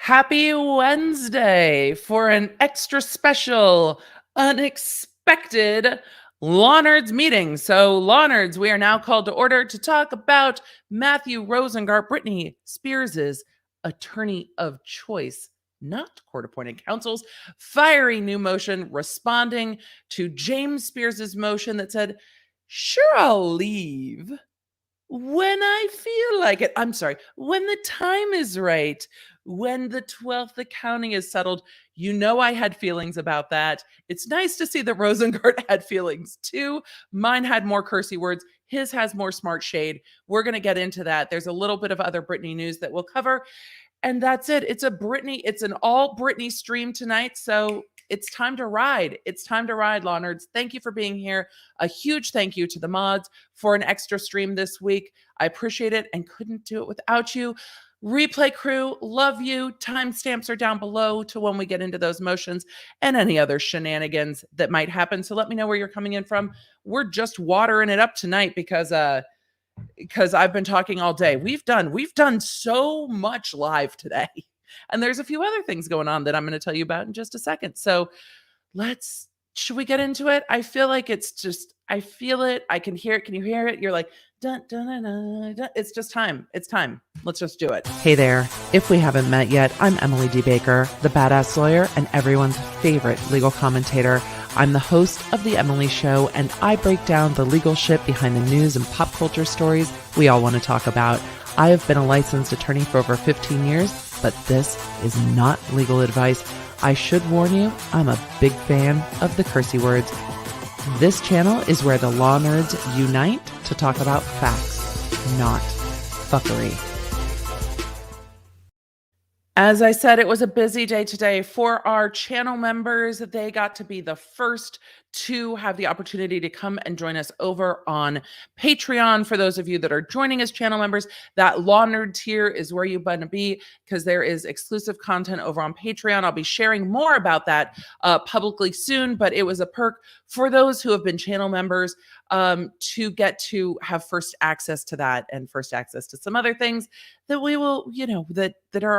Happy Wednesday for an extra special, unexpected Law Nerds meeting. So, Law Nerds, we are now called to order to talk about Matthew Rosengart, Britney Spears' attorney of choice, not court-appointed counsel's fiery new motion responding to James Spears' motion that said, "Sure, I'll leave when I feel like it." I'm sorry, when the time is right, when the 12th accounting is settled. You know, I had feelings about that. It's nice to see that Rosengart had feelings too. Mine had more cursey words. His has more smart shade. We're going to get into that. There's a little bit of other Britney news that we'll cover. And that's it. It's an all Britney stream tonight. So it's time to ride. It's time to ride, Law Nerds. Thank you for being here. A huge thank you to the mods for an extra stream this week. I appreciate it and couldn't do it without you. Replay crew, love you. Timestamps are down below to when we get into those motions and any other shenanigans that might happen. So let me know where you're coming in from. We're just watering it up tonight because I've been talking all day. We've done so much live today. And there's a few other things going on that I'm going to tell you about in just a second. So should we get into it? I feel like I feel it. I can hear it. Can you hear it? You're like, dun, dun, dun, dun, dun. It's just time. It's time. Let's just do it. Hey there. If we haven't met yet, I'm Emily D. Baker, the badass lawyer and everyone's favorite legal commentator. I'm the host of The Emily Show, and I break down the legal shit behind the news and pop culture stories we all want to talk about. I have been a licensed attorney for over 15 years, but this is not legal advice. I should warn you, I'm a big fan of the cursey words. This channel is where the law nerds unite to talk about facts, not fuckery. As I said, it was a busy day today for our channel members. They got to be the first to have the opportunity to come and join us over on Patreon. For those of you that are joining as channel members, that Law Nerd tier is where you want to be because there is exclusive content over on Patreon. I'll be sharing more about that publicly soon, but it was a perk for those who have been channel members to get to have first access to that and first access to some other things that we will, that are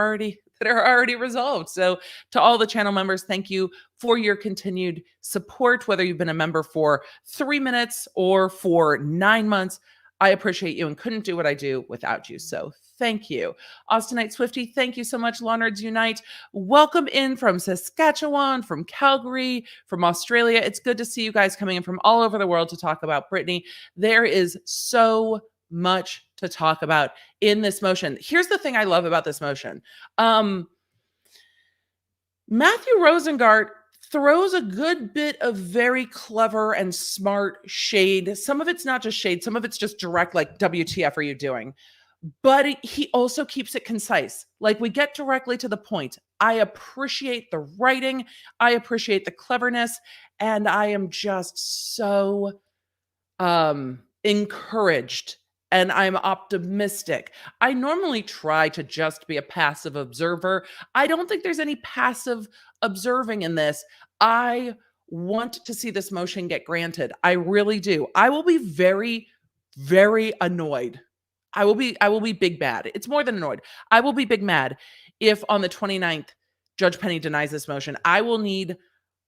already resolved. So to all the channel members, thank you for your continued support, whether you've been a member for 3 minutes or for 9 months. I appreciate you and couldn't do what I do without you. So thank you. Austinite Swifty, thank you so much. Law Nerds Unite. Welcome in from Saskatchewan, from Calgary, from Australia. It's good to see you guys coming in from all over the world to talk about Britney. There is so much to talk about in this motion. Here's the thing I love about this motion. Matthew Rosengart throws a good bit of very clever and smart shade. Some of it's not just shade. Some of it's just direct, like, WTF are you doing? But he also keeps it concise. Like, we get directly to the point. I appreciate the writing. I appreciate the cleverness. And I am just so encouraged. And I'm optimistic. I normally try to just be a passive observer. I don't think there's any passive observing in this. I want to see this motion get granted. I really do. I will be very, very annoyed. I will be big mad. It's more than annoyed. I will be big mad if on the 29th, Judge Penny denies this motion. I will need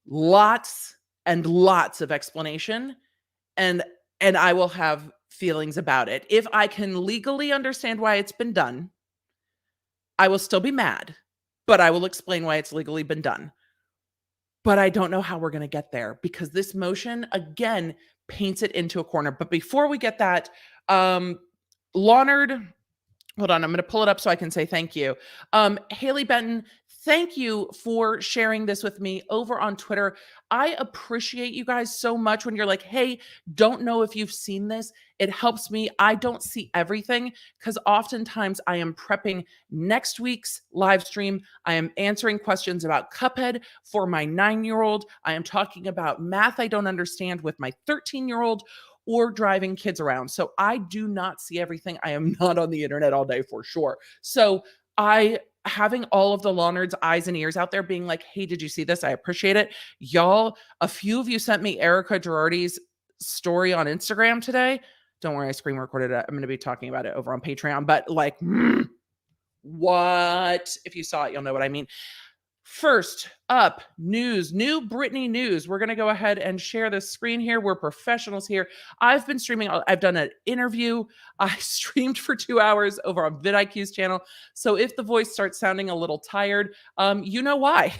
lots and lots of explanation, and I will have feelings about it. If I can legally understand why it's been done, I will still be mad, but I will explain why it's legally been done. But I don't know how we're going to get there because this motion, again, paints it into a corner. But before we get that, Law Nerd, hold on, I'm going to pull it up so I can say thank you. Haley Benton, thank you for sharing this with me over on Twitter. I appreciate you guys so much when you're like, hey, don't know if you've seen this. It helps me. I don't see everything because oftentimes I am prepping next week's live stream. I am answering questions about Cuphead for my 9-year-old. I am talking about math I don't understand with my 13-year-old. Or driving kids around. So I do not see everything. I am not on the internet all day for sure. So having all of the Law Nerds' eyes and ears out there being like, hey, did you see this? I appreciate it. Y'all, a few of you sent me Erica Girardi's story on Instagram today. Don't worry, I screen recorded it. I'm going to be talking about it over on Patreon. But like, What? If you saw it, you'll know what I mean. First up, news, new Britney news. We're going to go ahead and share the screen here. We're professionals here. I've been streaming. I've done an interview. I streamed for 2 hours over on vidIQ's channel. So if the voice starts sounding a little tired, you know why.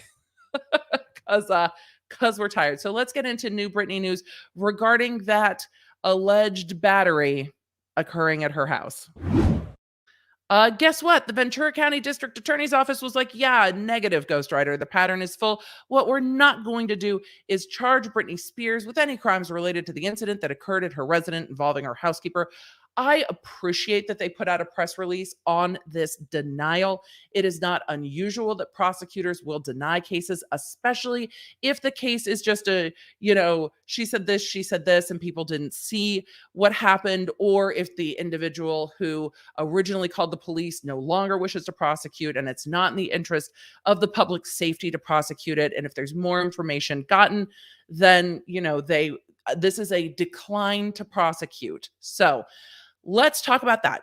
Because we're tired. So let's get into new Britney news regarding that alleged battery occurring at her house. Guess what? The Ventura County District Attorney's Office was like, yeah, negative, Ghostwriter. The pattern is full. What we're not going to do is charge Britney Spears with any crimes related to the incident that occurred at her residence involving her housekeeper. I appreciate that they put out a press release on this denial. It is not unusual that prosecutors will deny cases, especially if the case is just a, she said this, and people didn't see what happened, or if the individual who originally called the police no longer wishes to prosecute and it's not in the interest of the public safety to prosecute it. And if there's more information gotten, then, this is a decline to prosecute. So let's talk about that.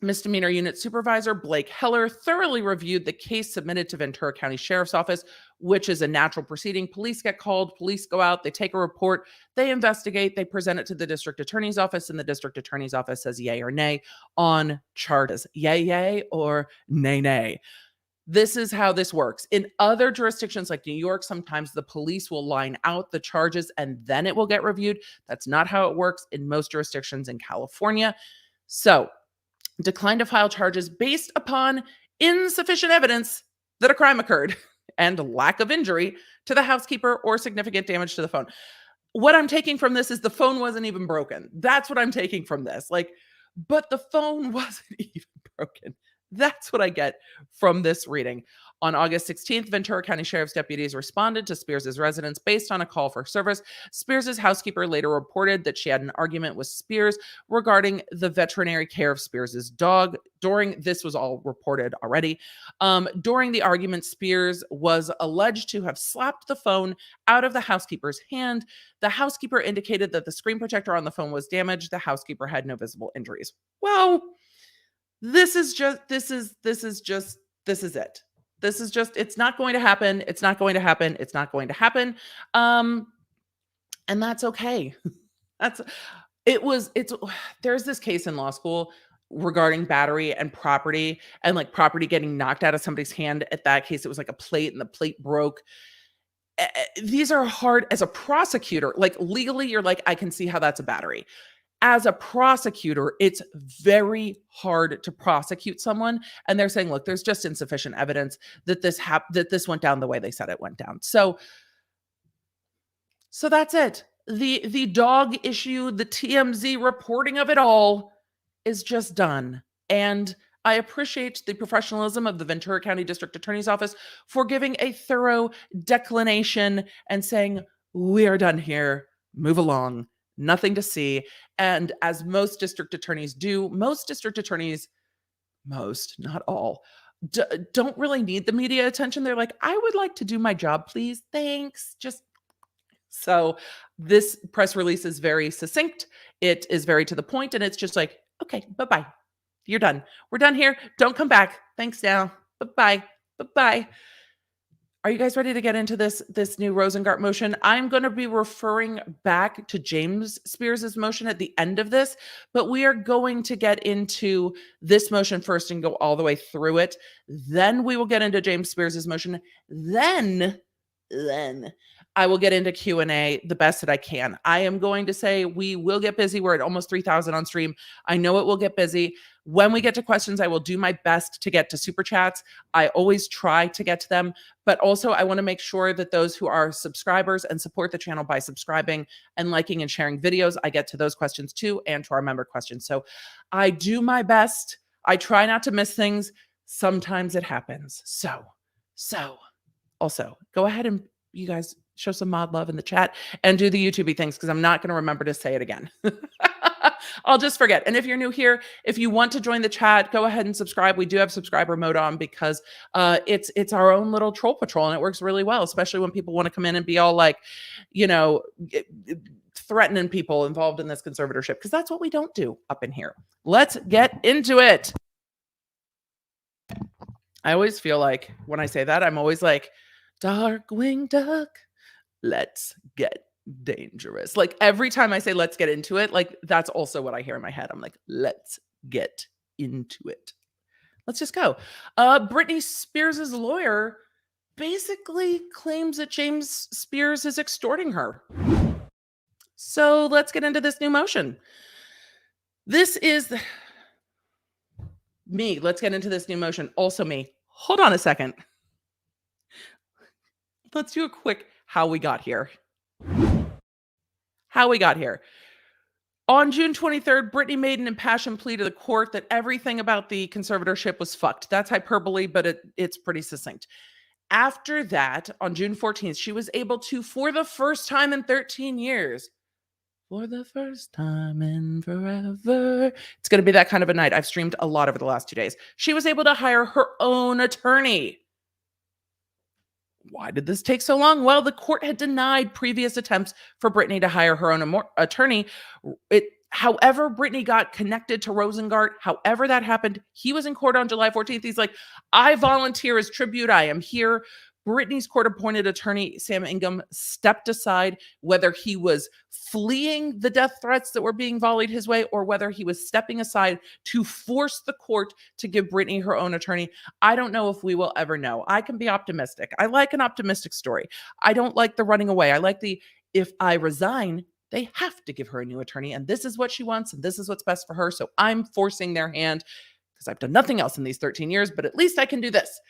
Misdemeanor Unit Supervisor Blake Heller thoroughly reviewed the case submitted to Ventura County Sheriff's Office, which is a natural proceeding. Police get called, police go out, they take a report, they investigate, they present it to the District Attorney's Office, and the District Attorney's Office says yay or nay on charges. Yay or nay. This is how this works. In other jurisdictions like New York, sometimes the police will line out the charges and then it will get reviewed. That's not how it works in most jurisdictions in California. So, declined to file charges based upon insufficient evidence that a crime occurred and lack of injury to the housekeeper or significant damage to the phone. What I'm taking from this is the phone wasn't even broken. That's what I'm taking from this. But the phone wasn't even broken. That's what I get from this reading. On August 16th, Ventura County Sheriff's deputies responded to Spears' residence based on a call for service. Spears' housekeeper later reported that she had an argument with Spears regarding the veterinary care of Spears' dog. This was all reported already. During the argument, Spears was alleged to have slapped the phone out of the housekeeper's hand. The housekeeper indicated that the screen protector on the phone was damaged. The housekeeper had no visible injuries. Well, this is it. It's not going to happen. It's not going to happen. It's not going to happen. And that's okay. There's this case in law school regarding battery and property and property getting knocked out of somebody's hand. At that case, it was like a plate and the plate broke. These are hard as a prosecutor. Legally, you're like, I can see how that's a battery. As a prosecutor, it's very hard to prosecute someone. And they're saying, look, there's just insufficient evidence that this went down the way they said it went down. So that's it. The dog issue, the TMZ reporting of it all is just done. And I appreciate the professionalism of the Ventura County District Attorney's Office for giving a thorough declination and saying, we are done here. Move along. Nothing to see. And as most district attorneys do, most, not all, don't really need the media attention. They're like, I would like to do my job, please. Thanks. So this press release is very succinct. It is very to the point, and it's just like, okay, bye-bye. You're done. We're done here. Don't come back. Thanks now. Bye-bye. Bye-bye. Are you guys ready to get into this new Rosengart motion? I'm going to be referring back to James Spears' motion at the end of this, but we are going to get into this motion first and go all the way through it. Then we will get into James Spears' motion. Then I will get into Q&A the best that I can. I am going to say we will get busy. We're at almost 3,000 on stream. I know it will get busy. When we get to questions, I will do my best to get to super chats. I always try to get to them, but also I want to make sure that those who are subscribers and support the channel by subscribing and liking and sharing videos, I get to those questions too, and to our member questions. So I do my best. I try not to miss things. Sometimes it happens. So also go ahead and you guys show some mod love in the chat and do the YouTube things, because I'm not going to remember to say it again. I'll just forget. And if you're new here, if you want to join the chat, go ahead and subscribe. We do have subscriber mode on because it's our own little troll patrol, and it works really well, especially when people want to come in and be all like, threatening people involved in this conservatorship, because that's what we don't do up in here. Let's get into it. I always feel like when I say that, I'm always like, Darkwing Duck, let's get dangerous. Like every time I say let's get into it, like that's also what I hear in my head. I'm like, let's get into it. Let's just go. Britney Spears' lawyer basically claims that James Spears is extorting her. So let's get into this new motion. This is me. Let's get into this new motion. Also me. Hold on a second. Let's do a quick how we got here. How we got here. On June 23rd, Britney made an impassioned plea to the court that everything about the conservatorship was fucked. That's hyperbole, but it's pretty succinct. After that, on June 14th, she was able to, for the first time in 13 years, for the first time in forever, it's going to be that kind of a night. I've streamed a lot over the last 2 days. She was able to hire her own attorney. Why did this take so long? Well, the court had denied previous attempts for Britney to hire her own attorney. However, Britney got connected to Rosengart. However that happened, he was in court on July 14th. He's like, I volunteer as tribute. I am here. Britney's court-appointed attorney, Sam Ingham, stepped aside, whether he was fleeing the death threats that were being volleyed his way or whether he was stepping aside to force the court to give Britney her own attorney. I don't know if we will ever know. I can be optimistic. I like an optimistic story. I don't like the running away. I like the, if I resign, they have to give her a new attorney, and this is what she wants, and this is what's best for her. So I'm forcing their hand because I've done nothing else in these 13 years, but at least I can do this.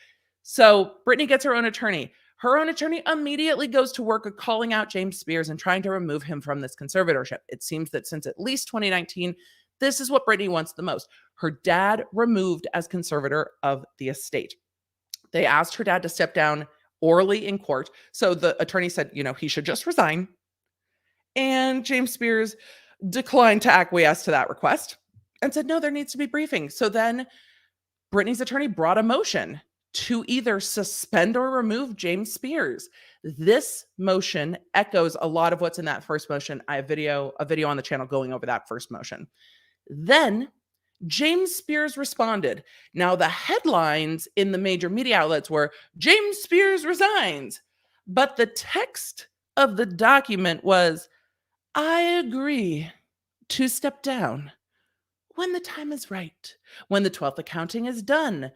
So Britney gets her own attorney. Her own attorney immediately goes to work at calling out James Spears and trying to remove him from this conservatorship. It seems that since at least 2019, this is what Britney wants the most. Her dad removed as conservator of the estate. They asked her dad to step down orally in court. So the attorney said, he should just resign. And James Spears declined to acquiesce to that request and said, no, there needs to be briefing. So then Britney's attorney brought a motion to either suspend or remove James Spears. This motion echoes a lot of what's in that first motion. I have a video on the channel going over that first motion. Then James Spears responded. Now, the headlines in the major media outlets were, James Spears resigns. But the text of the document was, I agree to step down when the time is right, when the 12th accounting is done,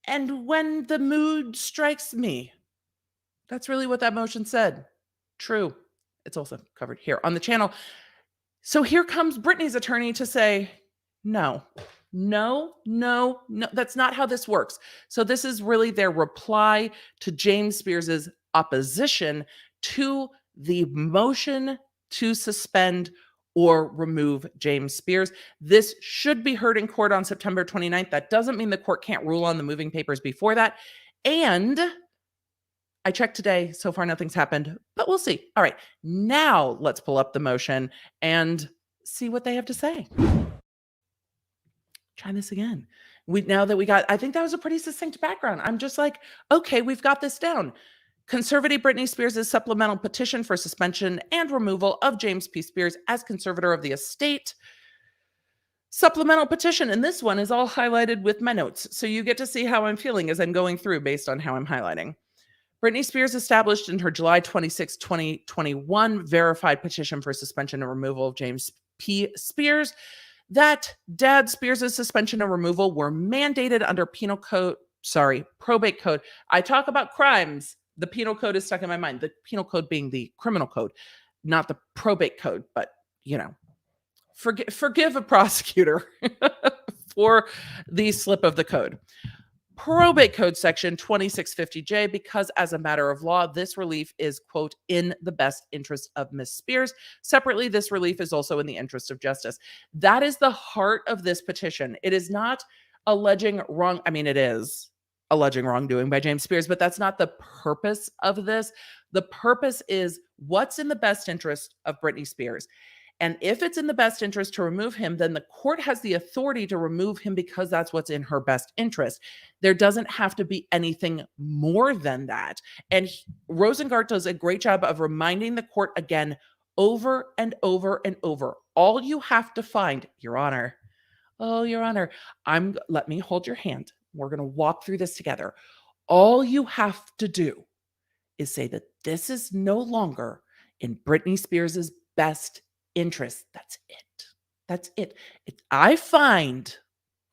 and when the mood strikes me. That's really what that motion said. True. It's also covered here on the channel. So here comes Britney's attorney to say, no, that's not how this works. So this is really their reply to James Spears's opposition to the motion to suspend or remove James Spears. This should be heard in court on September 29th. That doesn't mean the court can't rule on the moving papers before that. And I checked today. So far, nothing's happened, but we'll see. All right, now let's pull up the motion and see what they have to say. Try this again. I think that was a pretty succinct background. I'm just like, okay, we've got this down. Conservative Britney Spears' supplemental petition for suspension and removal of James P. Spears as conservator of the estate. Supplemental petition, and this one is all highlighted with my notes, so you get to see how I'm feeling as I'm going through based on how I'm highlighting. Britney Spears established in her July 26, 2021 verified petition for suspension and removal of James P. Spears that Dad Spears' suspension and removal were mandated under probate code. I talk about crimes. The penal code is stuck in my mind. The penal code being the criminal code, not the probate code, but forgive a prosecutor for the slip of the code. Probate code section 2650J, because as a matter of law, this relief is, quote, in the best interest of Miss Spears. Separately, this relief is also in the interest of justice. That is the heart of this petition. It is not alleging wrong. I mean, it is alleging wrongdoing by James Spears, but that's not the purpose of this. The purpose is what's in the best interest of Britney Spears. And if it's in the best interest to remove him, then the court has the authority to remove him because that's what's in her best interest. There doesn't have to be anything more than that. And Rosengart does a great job of reminding the court again, over and over and over. All you have to find, Your Honor, oh, Your Honor, let me hold your hand. We're going to walk through this together. All you have to do is say that this is no longer in Britney Spears' best interest. That's it. That's it. I find,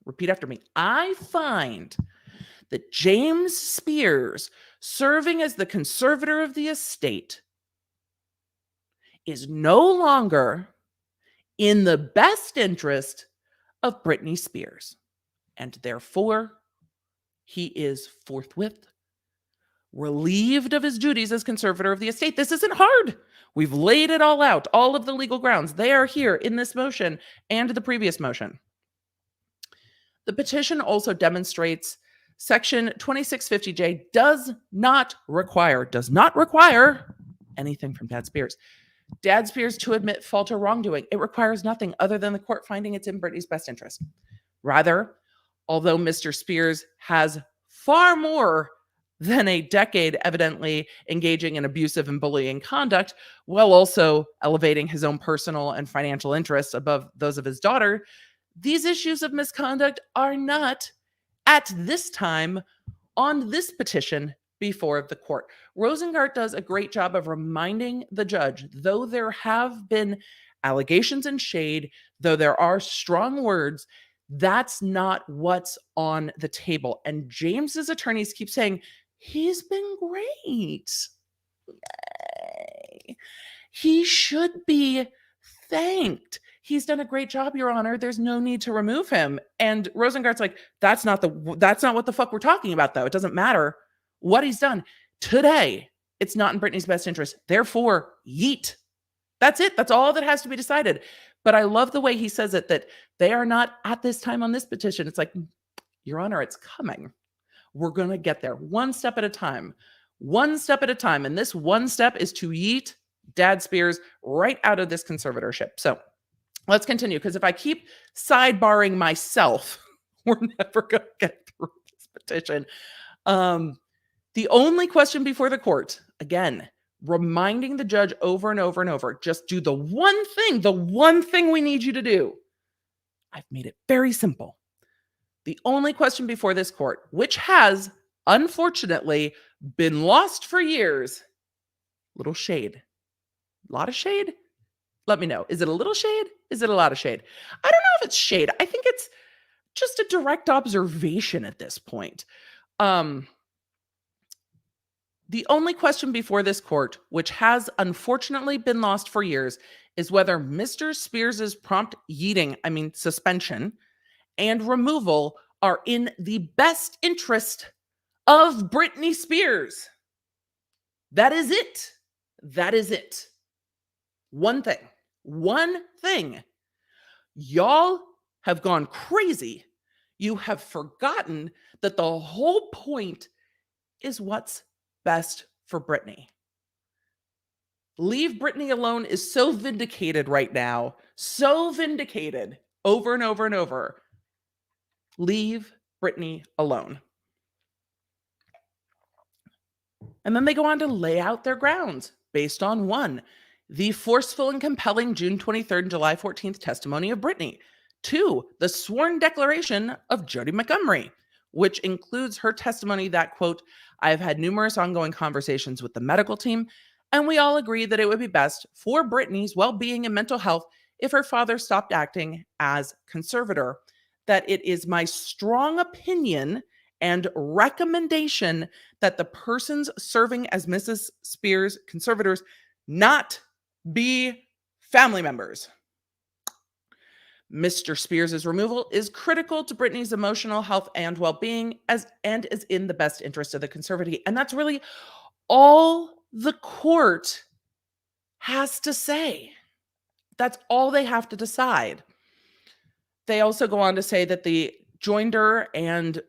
repeat after me, I find that James Spears, serving as the conservator of the estate, is no longer in the best interest of Britney Spears. And therefore, he is forthwith relieved of his duties as conservator of the estate. This isn't hard. We've laid it all out, all of the legal grounds. They are here in this motion and the previous motion. The petition also demonstrates Section 2650J does not require anything from Dad Spears. Dad Spears to admit fault or wrongdoing. It requires nothing other than the court finding it's in Britney's best interest. Rather, although Mr. Spears has far more than a decade evidently engaging in abusive and bullying conduct, while also elevating his own personal and financial interests above those of his daughter, these issues of misconduct are not, at this time, on this petition before the court. Rosengart does a great job of reminding the judge, though there have been allegations and shade, though there are strong words, that's not what's on the table. And James's attorneys keep saying, he's been great. Yay. He should be thanked. He's done a great job, Your Honor. There's no need to remove him. And Rosengart's like, that's not what the fuck we're talking about, though. It doesn't matter what he's done. Today, it's not in Britney's best interest. Therefore, yeet. That's it. That's all that has to be decided. But I love the way he says it, that they are not at this time on this petition. It's like, Your Honor, it's coming. We're going to get there one step at a time. One step at a time. And this one step is to yeet Dad Spears right out of this conservatorship. So let's continue, because if I keep sidebarring myself, we're never going to get through this petition. The only question before the court, again, reminding the judge over and over and over, just do the one thing we need you to do. I've made it very simple. The only question before this court, which has, unfortunately, been lost for years, little shade. A lot of shade? Let me know. Is it a little shade? Is it a lot of shade? I don't know if it's shade. I think it's just a direct observation at this point. The only question before this court, which has unfortunately been lost for years, is whether Mr. Spears's prompt suspension and removal are in the best interest of Britney Spears. That is it. That is it. One thing. Y'all have gone crazy. You have forgotten that the whole point is what's best for Britney. Leave Britney alone is so vindicated right now. So vindicated over and over and over. Leave Britney alone. And then they go on to lay out their grounds based on 1, the forceful and compelling June 23rd and July 14th testimony of Britney. 2, the sworn declaration of Jodi Montgomery, which includes her testimony that, quote, I have had numerous ongoing conversations with the medical team, and we all agree that it would be best for Britney's well-being and mental health if her father stopped acting as conservator, that it is my strong opinion and recommendation that the persons serving as Mrs. Spears conservators not be family members. Mr. Spears' removal is critical to Britney's emotional health and well-being and is in the best interest of the conservative. And that's really all the court has to say. That's all they have to decide. They also go on to say that the joinder and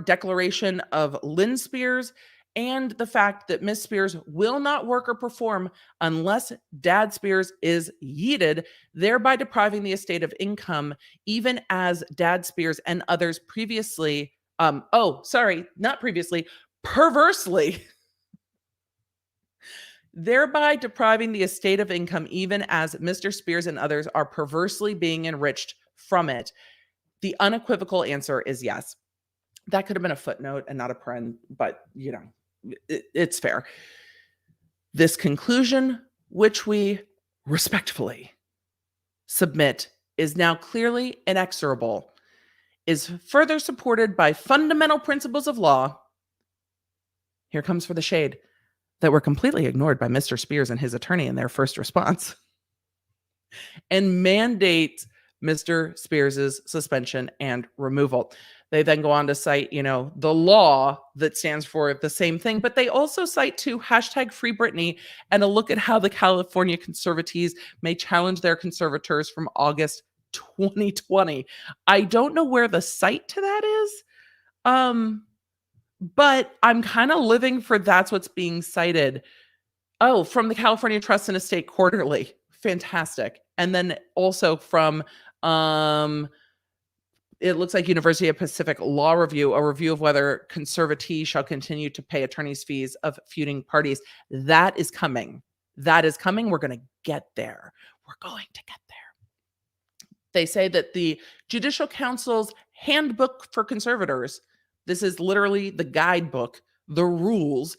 declaration of Lynn Spears and the fact that Miss Spears will not work or perform unless Dad Spears is yeeted, thereby depriving the estate of income, even as Dad Spears and others perversely, thereby depriving the estate of income, even as Mr. Spears and others are perversely being enriched from it. The unequivocal answer is yes. That could have been a footnote and not a paren, but it's fair. This conclusion, which we respectfully submit is now clearly inexorable, is further supported by fundamental principles of law. Here comes for the shade that were completely ignored by Mr. Spears and his attorney in their first response, and mandate Mr. Spears's suspension and removal. They then go on to cite, the law that stands for the same thing, but they also cite to hashtag Free Britney and a look at how the California conservatives may challenge their conservators from August 2020. I don't know where the cite to that is, but I'm kind of living for that's what's being cited. Oh, from the California Trust and Estate Quarterly. Fantastic. And then also from it looks like University of Pacific Law Review, a review of whether conservatees shall continue to pay attorneys' fees of feuding parties. That is coming. That is coming. We're going to get there. We're going to get there. They say that the Judicial Council's Handbook for Conservators, this is literally the guidebook, the rules,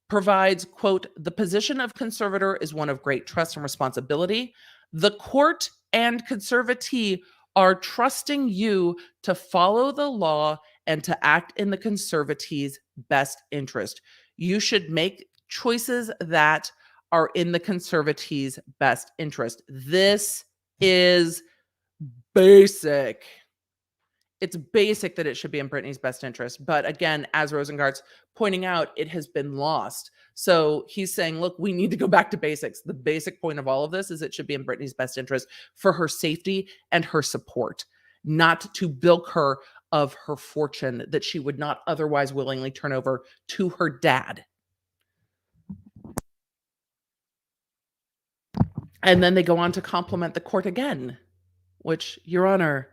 provides, quote, the position of conservator is one of great trust and responsibility. The court and conservatee are trusting you to follow the law and to act in the conservatee's best interest. You should make choices that are in the conservatee's best interest. This is basic. It's basic that it should be in Britney's best interest. But again, as Rosengart's pointing out, it has been lost. So he's saying, look, we need to go back to basics. The basic point of all of this is it should be in Britney's best interest for her safety and her support, not to bilk her of her fortune that she would not otherwise willingly turn over to her dad. And then they go on to compliment the court again, which, Your Honor,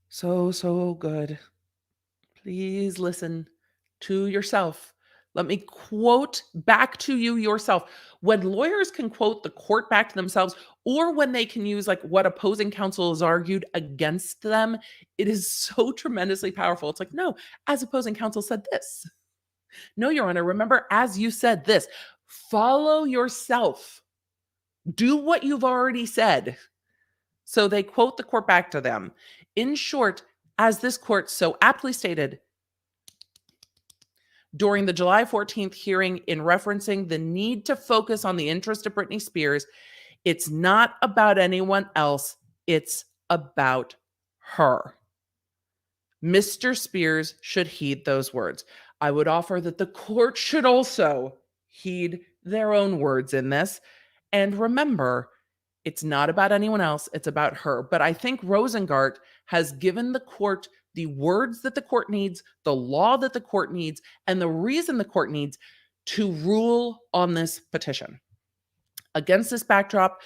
so good. Please listen to yourself. Let me quote back to you yourself. When lawyers can quote the court back to themselves, or when they can use like what opposing counsel has argued against them, it is so tremendously powerful. It's like, no, as opposing counsel said this. No, Your Honor, remember, as you said this, follow yourself. Do what you've already said. So they quote the court back to them. In short, as this court so aptly stated during the July 14th hearing in referencing the need to focus on the interest of Britney Spears, it's not about anyone else, it's about her. Mr. Spears should heed those words. I would offer that the court should also heed their own words in this. And remember, it's not about anyone else, it's about her. But I think Rosengart has given the court the words that the court needs, the law that the court needs, and the reason the court needs to rule on this petition. Against this backdrop,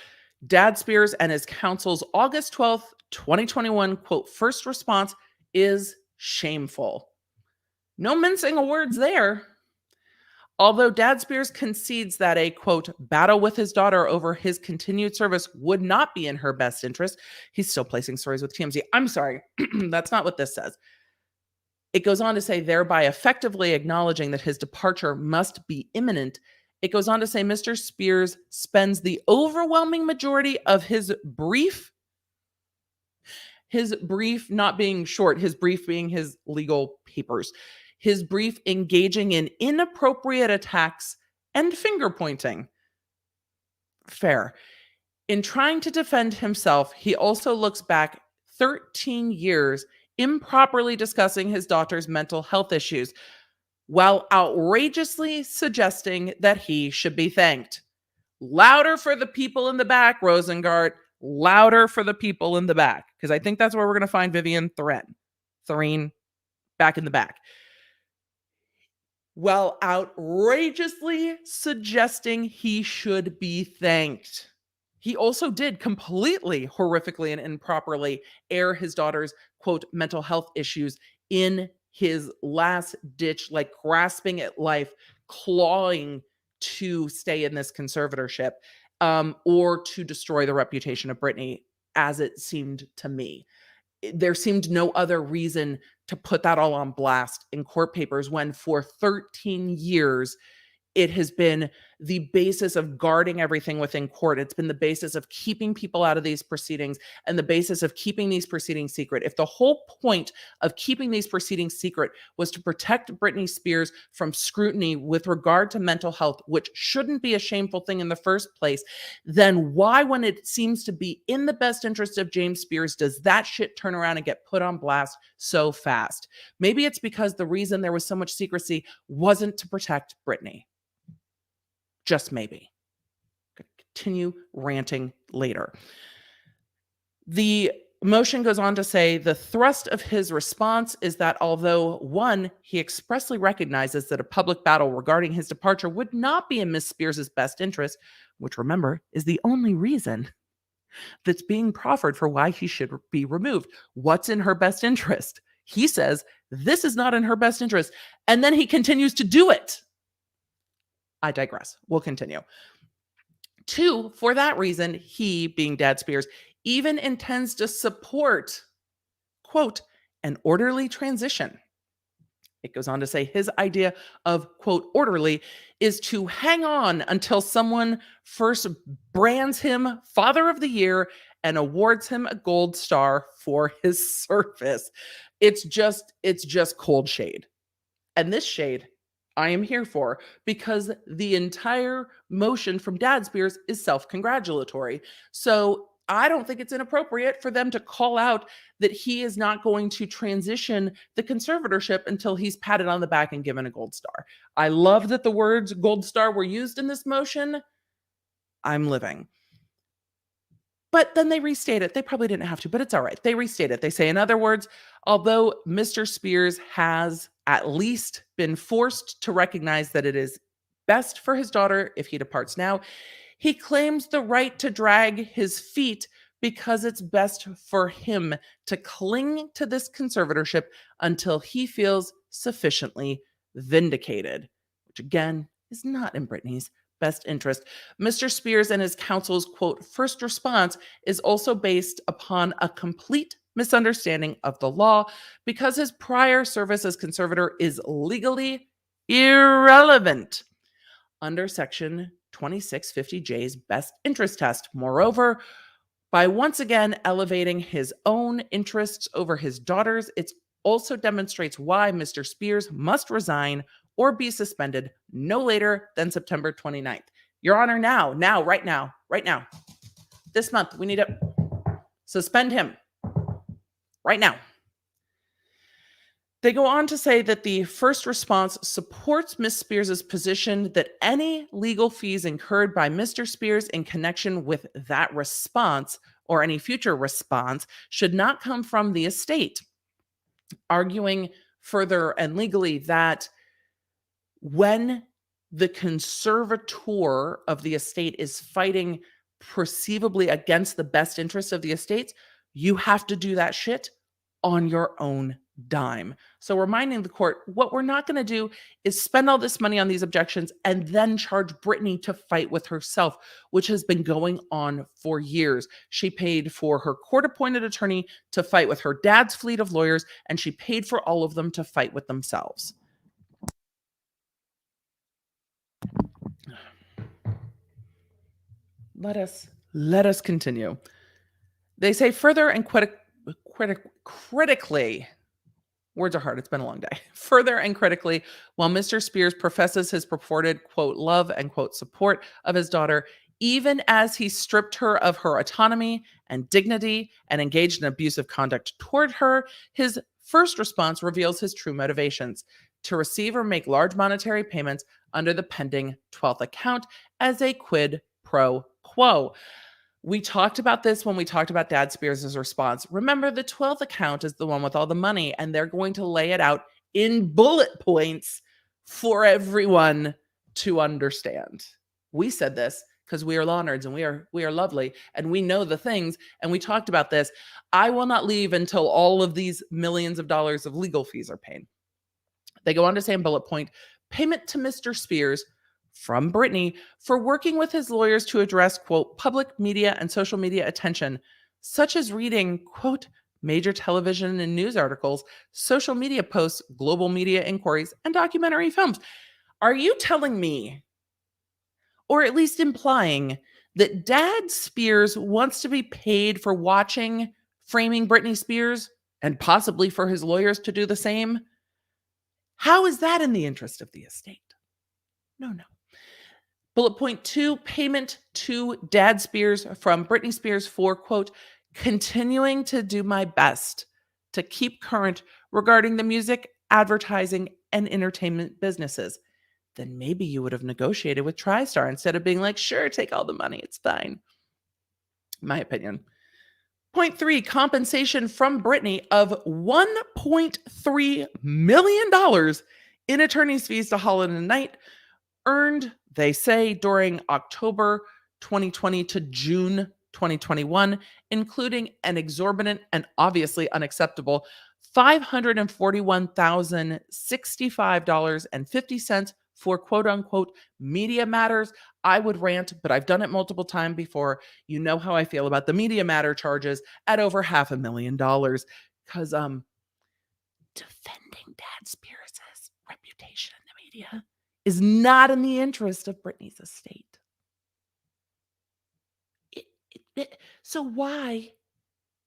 Dad Spears and his counsel's August 12th, 2021, quote, first response is shameful. No mincing of words there. Although Dad Spears concedes that a, quote, battle with his daughter over his continued service would not be in her best interest, he's still placing stories with TMZ. I'm sorry, that's not what this says. It goes on to say, thereby effectively acknowledging that his departure must be imminent. It goes on to say Mr. Spears spends the overwhelming majority of his brief not being short, his brief being his legal papers, his brief engaging in inappropriate attacks and finger pointing. Fair. In trying to defend himself, he also looks back 13 years improperly discussing his daughter's mental health issues while outrageously suggesting that he should be thanked. Louder for the people in the back, Rosengart. Louder for the people in the back. Because I think that's where we're going to find Vivian Thoreen back in the back. While outrageously suggesting he should be thanked. He also did completely horrifically and improperly air his daughter's, quote, mental health issues in his last ditch, like grasping at life, clawing to stay in this conservatorship, or to destroy the reputation of Britney, as it seemed to me. there seemed no other reason to put that all on blast in court papers when for 13 years it has been the basis of guarding everything within court. It's been the basis of keeping people out of these proceedings and the basis of keeping these proceedings secret. If the whole point of keeping these proceedings secret was to protect Britney Spears from scrutiny with regard to mental health, which shouldn't be a shameful thing in the first place, then why, when it seems to be in the best interest of James Spears, does that shit turn around and get put on blast so fast? Maybe it's because the reason there was so much secrecy wasn't to protect Britney. Just maybe. Continue ranting later. The motion goes on to say the thrust of his response is that although, one, he expressly recognizes that a public battle regarding his departure would not be in Miss Spears' best interest, which, remember, is the only reason that's being proffered for why he should be removed. What's in her best interest? He says this is not in her best interest, and then he continues to do it. I digress. We'll continue. Two, for that reason, he, being Dad Spears, even intends to support, quote, an orderly transition. It goes on to say his idea of, quote, orderly is to hang on until someone first brands him Father of the Year and awards him a gold star for his service. It's just cold shade. And this shade I am here for, because the entire motion from Dad Spears is self-congratulatory. So I don't think it's inappropriate for them to call out that he is not going to transition the conservatorship until he's patted on the back and given a gold star. I love that the words gold star were used in this motion. I'm living. But then they restate it. They probably didn't have to, but it's all right. They restate it. They say, in other words, although Mr. Spears has at least been forced to recognize that it is best for his daughter if he departs now, he claims the right to drag his feet because it's best for him to cling to this conservatorship until he feels sufficiently vindicated, which again is not in Britney's best interest. Mr. Spears and his counsel's, quote, first response is also based upon a complete misunderstanding of the law because his prior service as conservator is legally irrelevant under Section 2650J's best interest test. Moreover, by once again elevating his own interests over his daughter's, it also demonstrates why Mr. Spears must resign or be suspended no later than September 29th. Your Honor, right now, this month, we need to suspend him right now. They go on to say that the first response supports Ms. Spears' position that any legal fees incurred by Mr. Spears in connection with that response or any future response should not come from the estate, arguing further and legally that when the conservator of the estate is fighting perceivably against the best interests of the estates, you have to do that shit on your own dime. So reminding the court, what we're not going to do is spend all this money on these objections and then charge Britney to fight with herself, which has been going on for years. She paid for her court-appointed attorney to fight with her dad's fleet of lawyers, and she paid for all of them to fight with themselves. Let us continue. They say further and critically, words are hard, it's been a long day. Further and critically, while Mr. Spears professes his purported, quote, love and, quote, support of his daughter, even as he stripped her of her autonomy and dignity and engaged in abusive conduct toward her, his first response reveals his true motivations: to receive or make large monetary payments under the pending 12th account as a quid pro quo. We talked about this when we talked about Dad Spears' response. Remember, the 12th account is the one with all the money, and they're going to lay it out in bullet points for everyone to understand. We said this because we are law nerds and we are lovely and we know the things, and we talked about this. I will not leave until all of these millions of dollars of legal fees are paid. They go on to say in bullet point, payment to Mr. Spears from Britney for working with his lawyers to address, quote, public media and social media attention, such as reading, quote, major television and news articles, social media posts, global media inquiries, and documentary films. Are you telling me, or at least implying, that Dad Spears wants to be paid for watching Framing Britney Spears and possibly for his lawyers to do the same? How is that in the interest of the estate? No, no. Bullet point 2, payment to Dad Spears from Britney Spears for, quote, continuing to do my best to keep current regarding the music, advertising, and entertainment businesses. Then maybe you would have negotiated with TriStar instead of being like, sure, take all the money, it's fine. My opinion. Point 3, compensation from Britney of $1.3 million in attorney's fees to Holland and Knight, earned, they say, during October 2020 to June 2021, including an exorbitant and obviously unacceptable $541,065.50 for quote unquote media matters. I would rant, but I've done it multiple times before. You know how I feel about the media matter charges at over $500,000 because defending Dad Spears' reputation in the media is not in the interest of Britney's estate. So why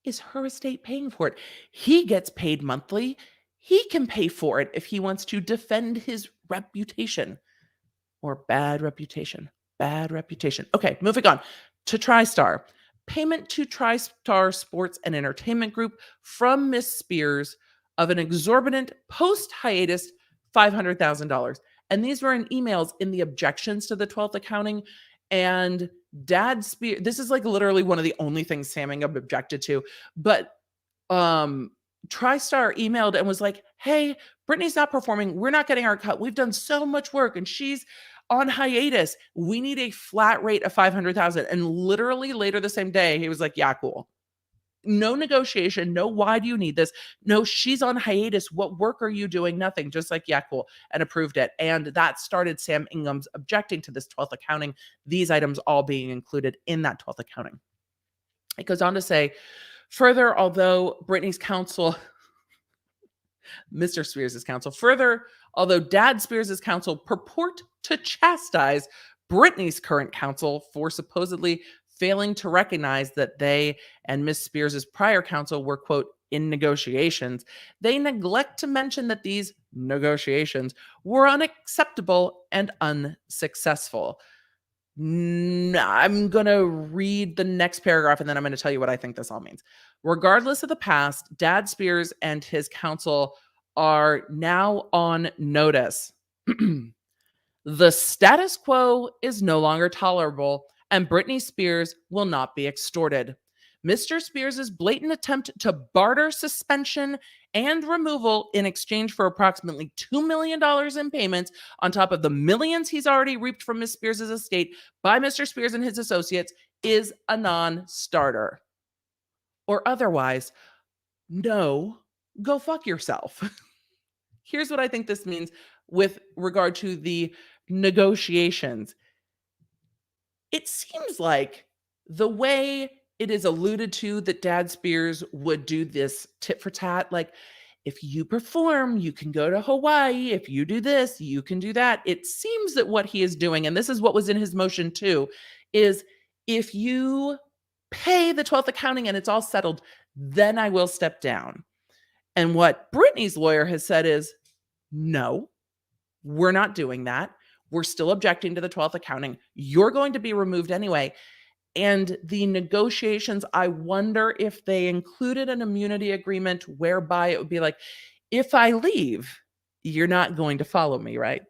is her estate paying for it? He gets paid monthly. He can pay for it if he wants to defend his reputation or bad reputation. Bad reputation. Okay, moving on to TriStar. Payment to TriStar Sports and Entertainment Group from Miss Spears of an exorbitant post-hiatus $500,000. And these were in emails in the objections to the 12th accounting. And Dad Spears, this is like literally one of the only things Sam Ingham objected to. But TriStar emailed and was like, hey, Britney's not performing. We're not getting our cut. We've done so much work and she's on hiatus. We need a flat rate of $500,000. And literally later the same day, he was like, yeah, cool. No negotiation. No, why do you need this? No, she's on hiatus. What work are you doing? Nothing. Just like, yeah, cool. And approved it. And that started Sam Ingham's objecting to this 12th accounting, these items all being included in that 12th accounting. It goes on to say, further, although Britney's counsel, Mr. Spears' counsel, further, although Dad Spears' counsel purport to chastise Britney's current counsel for supposedly failing to recognize that they and Miss Spears' prior counsel were, quote, in negotiations, they neglect to mention that these negotiations were unacceptable and unsuccessful. I'm going to read the next paragraph and then I'm going to tell you what I think this all means. Regardless of the past, Dad Spears and his counsel are now on notice. The status quo is no longer tolerable and Britney Spears will not be extorted. Mr. Spears' blatant attempt to barter suspension and removal in exchange for approximately $2 million in payments on top of the millions he's already reaped from Miss Spears' estate by Mr. Spears and his associates is a non-starter. Or otherwise, no, go fuck yourself. Here's what I think this means with regard to the negotiations. It seems like the way it is alluded to that Dad Spears would do this tit for tat, like, if you perform, you can go to Hawaii. If you do this, you can do that. It seems that what he is doing, and this is what was in his motion too, is if you pay the 12th accounting and it's all settled, then I will step down. And what Britney's lawyer has said is, no, we're not doing that. We're still objecting to the 12th accounting. You're going to be removed anyway. And the negotiations, I wonder if they included an immunity agreement whereby it would be like, if I leave, you're not going to follow me, right?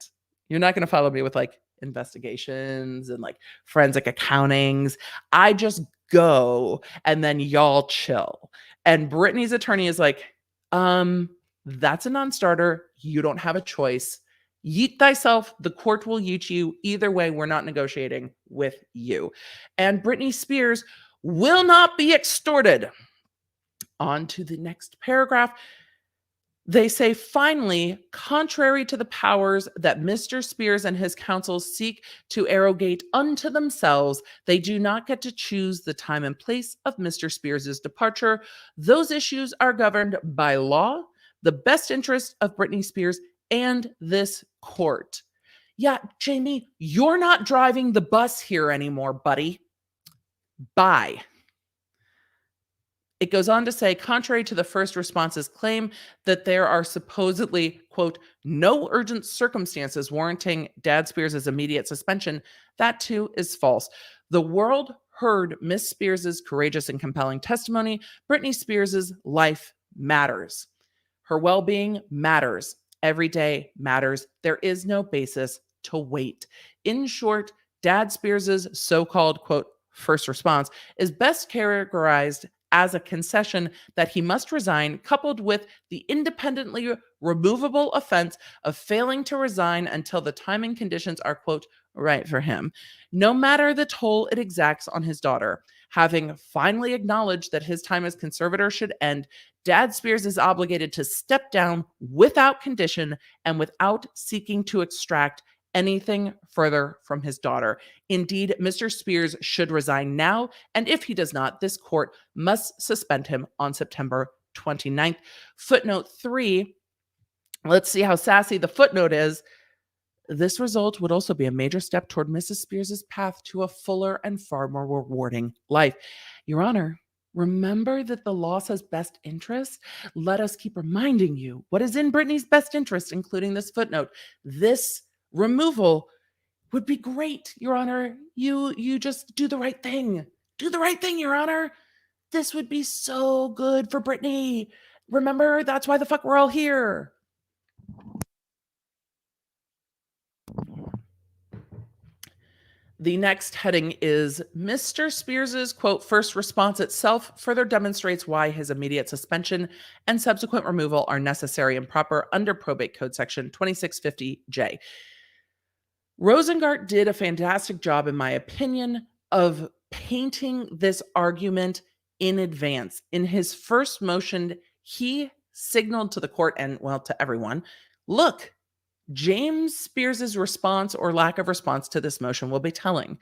You're not going to follow me with like investigations and like forensic accountings. I just go and then y'all chill. And Britney's attorney is like, that's a non-starter. You don't have a choice. Yeet thyself, the court will yeet you. Either way, we're not negotiating with you. And Britney Spears will not be extorted. On to the next paragraph. They say, finally, contrary to the powers that Mr. Spears and his counsel seek to arrogate unto themselves, they do not get to choose the time and place of Mr. Spears's departure. Those issues are governed by law, the best interest of Britney Spears, and this court. Yeah, Jamie, you're not driving the bus here anymore, buddy. Bye. It goes on to say, contrary to the first response's claim that there are supposedly, quote, no urgent circumstances warranting Dad Spears' immediate suspension, that too is false. The world heard Miss Spears' courageous and compelling testimony. Britney Spears' life matters. Her well-being matters. Every day matters. There is no basis to wait. In short, Dad Spears' so-called, quote, first response is best characterized as a concession that he must resign, coupled with the independently removable offense of failing to resign until the time and conditions are, quote, right for him, no matter the toll it exacts on his daughter. Having finally acknowledged that his time as conservator should end, Dad Spears is obligated to step down without condition and without seeking to extract anything further from his daughter. Indeed, Mr. Spears should resign now, and if he does not, this court must suspend him on September 29th. Footnote 3, let's see how sassy the footnote is. This result would also be a major step toward Mrs. Spears' path to a fuller and far more rewarding life. Your Honor, remember that the law says best interest? Let us keep reminding you what is in Britney's best interest, including this footnote. This removal would be great, Your Honor. You just do the right thing. Do the right thing, Your Honor. This would be so good for Britney. Remember, that's why the fuck we're all here. The next heading is Mr. Spears', quote, first response itself further demonstrates why his immediate suspension and subsequent removal are necessary and proper under Probate Code Section 2650J. Rosengart did a fantastic job, in my opinion, of painting this argument in advance. In his first motion, he signaled to the court and, well, to everyone, look, James Spears' response or lack of response to this motion will be telling.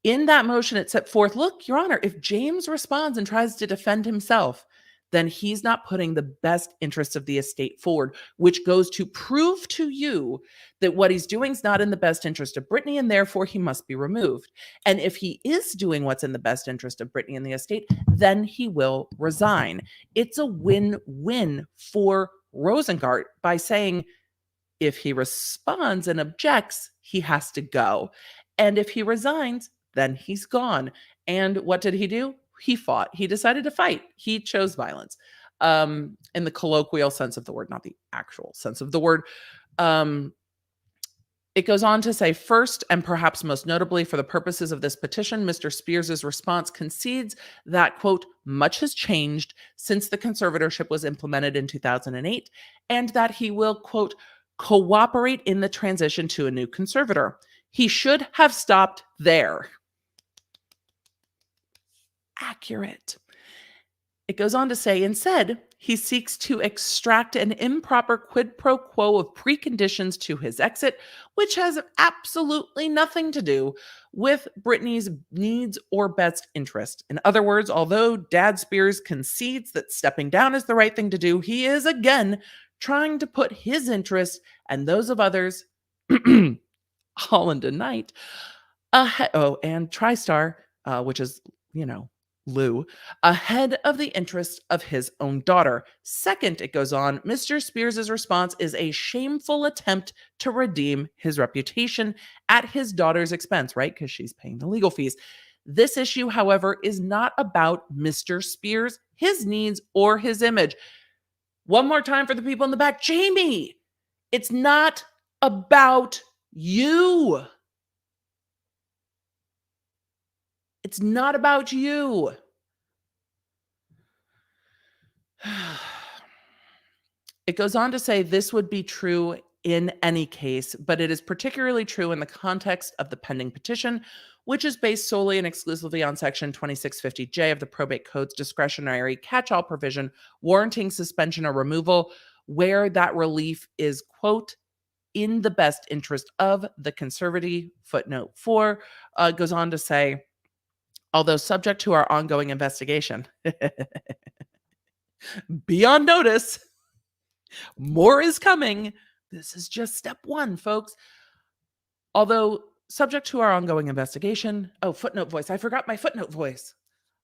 In that motion, it set forth, look, Your Honor, if James responds and tries to defend himself, then he's not putting the best interests of the estate forward, which goes to prove to you that what he's doing is not in the best interest of Britney, and therefore he must be removed. And if he is doing what's in the best interest of Britney and the estate, then he will resign. It's a win-win for Rosengart by saying, if he responds and objects, he has to go. And if he resigns, then he's gone. And what did he do? He fought. He decided to fight. He chose violence, in the colloquial sense of the word, not the actual sense of the word. It goes on to say, first, and perhaps most notably for the purposes of this petition, Mr. Spears' response concedes that, quote, much has changed since the conservatorship was implemented in 2008, and that he will, quote, cooperate in the transition to a new conservator. He should have stopped there. Accurate. It goes on to say, instead, he seeks to extract an improper quid pro quo of preconditions to his exit, which has absolutely nothing to do with Britney's needs or best interest. In other words, although Dad Spears concedes that stepping down is the right thing to do, he is again trying to put his interests and those of others, Holland and Knight, and TriStar, which is, Lou, ahead of the interest of his own daughter. Second, it goes on, Mr. Spears' response is a shameful attempt to redeem his reputation at his daughter's expense, right? Because she's paying the legal fees. This issue, however, is not about Mr. Spears, his needs, or his image. One more time for the people in the back. Jamie, it's not about you. It's not about you. It goes on to say this would be true in any case, but it is particularly true in the context of the pending petition, which is based solely and exclusively on Section 2650J of the Probate Code's discretionary catch-all provision warranting suspension or removal, where that relief is, quote, in the best interest of the conservatee. Footnote 4 goes on to say, although subject to our ongoing investigation, be on notice, more is coming. This is just step one, folks. Although subject to our ongoing investigation, footnote voice. I forgot my footnote voice.